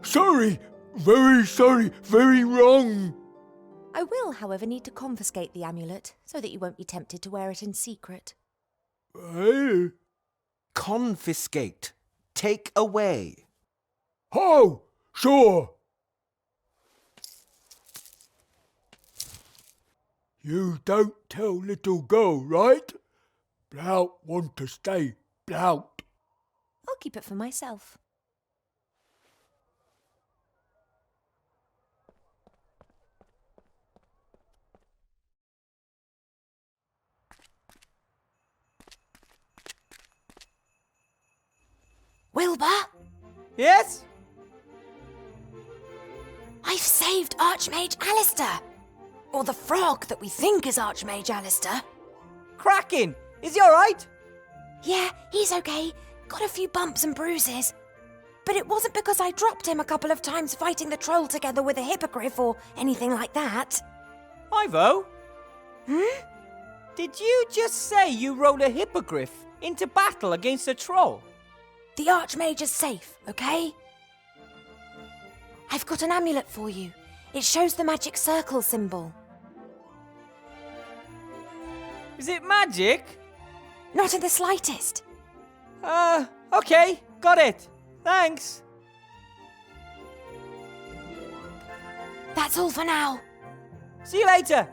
Sorry, very wrong. I will, however, need to confiscate the amulet so that you won't be tempted to wear it in secret. Confiscate. Take away. Oh, sure. You don't tell little girl, right? Blout want to stay, Blout. I'll keep it for myself. Wilbur? Yes? I've saved Archmage Alistair! Or the frog that we think is Archmage Alistair. Cracking! Is he alright? Yeah, he's okay. Got a few bumps and bruises. But it wasn't because I dropped him a couple of times fighting the troll together with a hippogriff or anything like that. Ivo? Did you just say you rode a hippogriff into battle against a troll? The Archmage is safe, okay? I've got an amulet for you. It shows the magic circle symbol. Is it magic? Not in the slightest. Okay, got it. Thanks. That's all for now. See you later.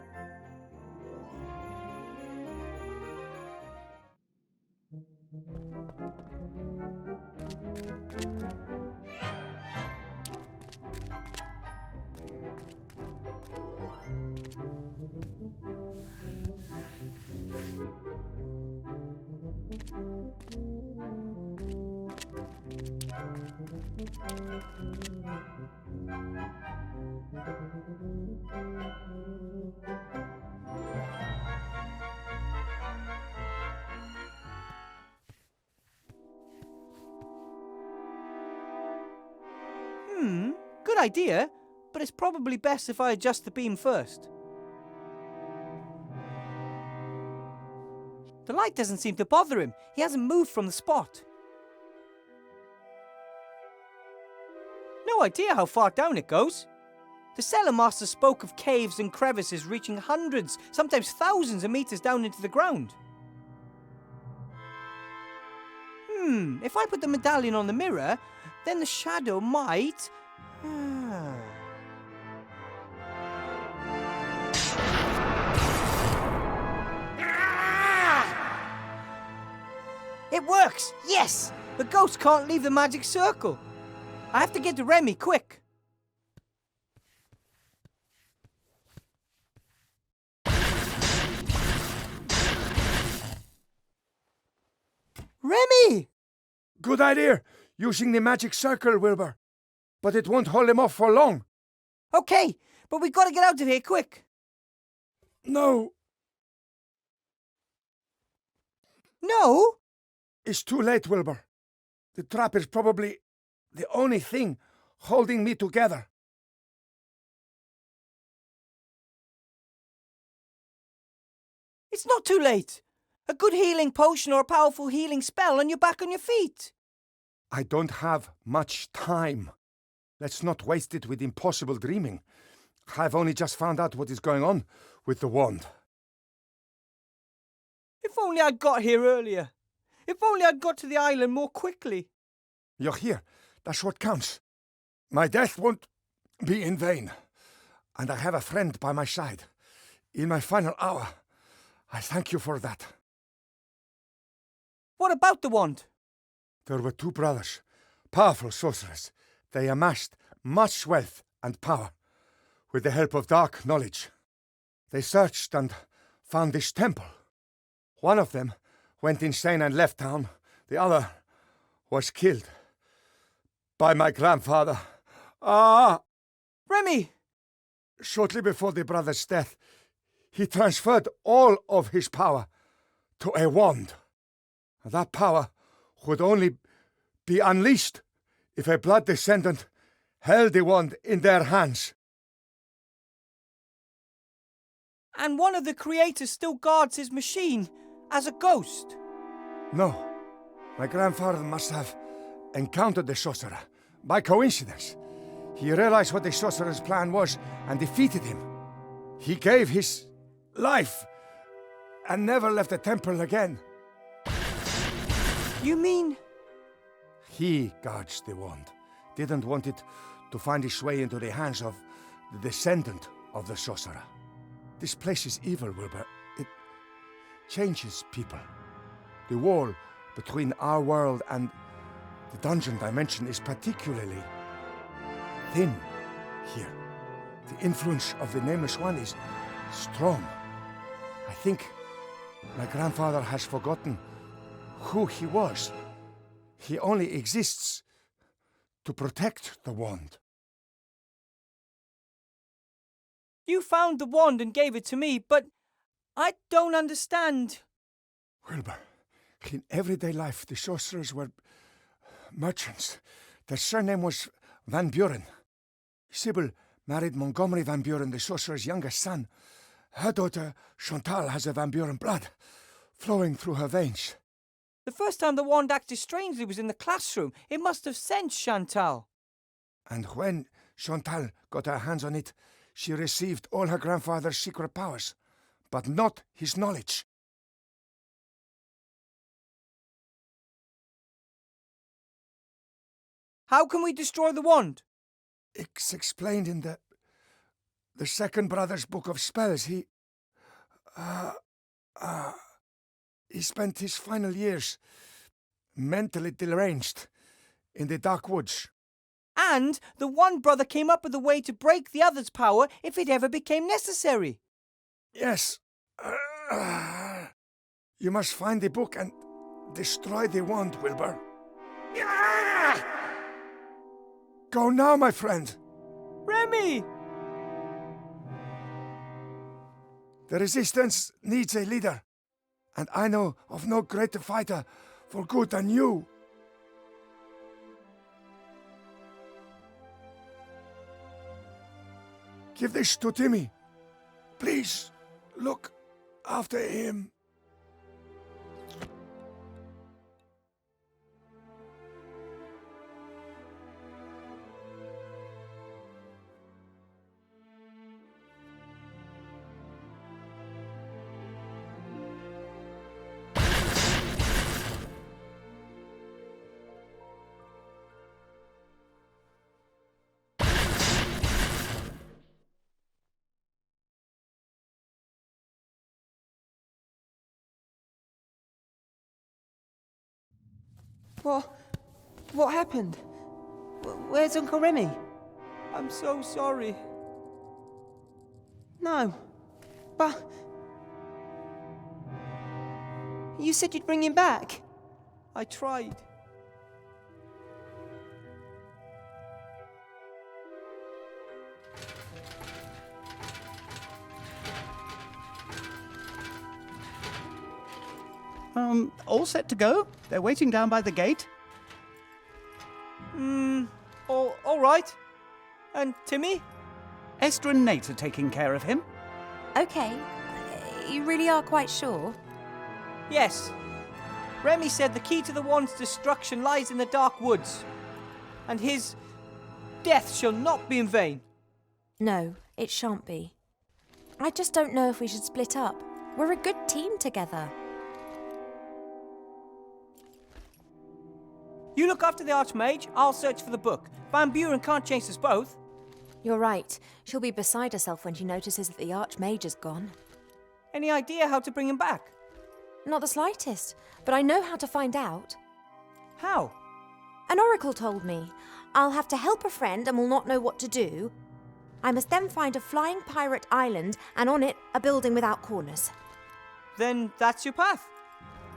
Good idea, but it's probably best if I adjust the beam first. The light doesn't seem to bother him. He hasn't moved from the spot. No idea how far down it goes. The cellar master spoke of caves and crevices reaching hundreds, sometimes thousands of meters down into the ground. If I put the medallion on the mirror, then the shadow might... It works! Yes! The ghost can't leave the magic circle. I have to get to Remy, quick! Remy! Good idea, using the magic circle, Wilbur. But it won't hold him off for long. Okay, but we gotta get out of here, quick! No. No? It's too late, Wilbur. The trap is probably the only thing holding me together. It's not too late. A good healing potion or a powerful healing spell and you're back on your feet. I don't have much time. Let's not waste it with impossible dreaming. I've only just found out what is going on with the wand. If only I'd got here earlier. If only I'd got to the island more quickly. You're here. That's what counts. My death won't be in vain. And I have a friend by my side. In my final hour, I thank you for that. What about the wand? There were two brothers, powerful sorcerers. They amassed much wealth and power with the help of dark knowledge. They searched and found this temple. One of them went insane and left town. The other was killed by my grandfather. Remy! Shortly before the brother's death, he transferred all of his power to a wand. That power would only be unleashed if a blood descendant held the wand in their hands. And one of the creators still guards his machine as a ghost. No, my grandfather must have encountered the sorcerer by coincidence. He realized what the sorcerer's plan was and defeated him. He gave his life and never left the temple again. You mean? He guards the wand. Didn't want it to find its way into the hands of the descendant of the sorcerer. This place is evil, Wilbur. It changes people. The wall between our world and the dungeon dimension is particularly thin here. The influence of the Nameless One is strong. I think my grandfather has forgotten who he was. He only exists to protect the wand. You found the wand and gave it to me, but I don't understand. Wilbur, in everyday life, the sorcerers were merchants. Their surname was Van Buren. Sybil married Montgomery Van Buren, the sorcerer's youngest son. Her daughter, Chantal, has a Van Buren blood flowing through her veins. The first time the wand acted strangely was in the classroom. It must have sensed Chantal. And when Chantal got her hands on it, she received all her grandfather's secret powers, but not his knowledge. How can we destroy the wand? It's explained in the second brother's book of spells. He spent his final years mentally deranged in the dark woods. And the one brother came up with a way to break the other's power if it ever became necessary. Yes. You must find the book and destroy the wand, Wilbur. Go now, my friend. Remy! The resistance needs a leader, and I know of no greater fighter for good than you. Give this to Timmy. Please, look after him. What happened? Where's Uncle Remy? I'm so sorry. No, but... You said you'd bring him back. I tried. All set to go? They're waiting down by the gate. All right. And Timmy? Esther and Nate are taking care of him. Okay. You really are quite sure? Yes. Remy said the key to the wand's destruction lies in the dark woods. And his death shall not be in vain. No, it shan't be. I just don't know if we should split up. We're a good team together. You look after the Archmage, I'll search for the book. Van Buren can't chase us both. You're right. She'll be beside herself when she notices that the Archmage is gone. Any idea how to bring him back? Not the slightest, but I know how to find out. How? An oracle told me. I'll have to help a friend and will not know what to do. I must then find a flying pirate island and on it a building without corners. Then that's your path.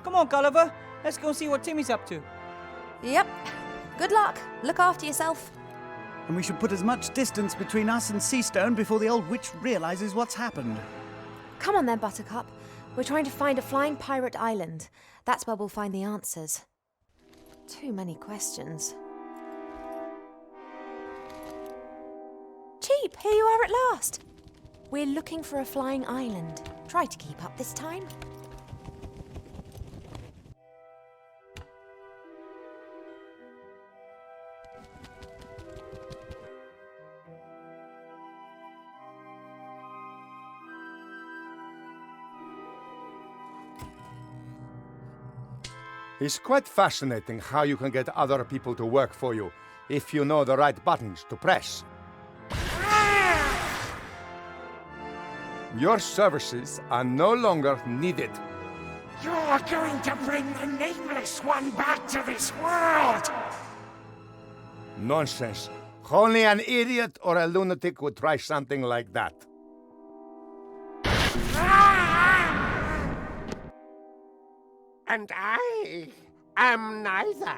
Come on, Gulliver. Let's go and see what Timmy's up to. Yep. Good luck. Look after yourself. And we should put as much distance between us and Seastone before the old witch realises what's happened. Come on then, Buttercup. We're trying to find a flying pirate island. That's where we'll find the answers. Too many questions. Cheap, here you are at last. We're looking for a flying island. Try to keep up this time. It's quite fascinating how you can get other people to work for you if you know the right buttons to press. Your services are no longer needed. You're going to bring the nameless one back to this world! Nonsense. Only an idiot or a lunatic would try something like that. And I am neither.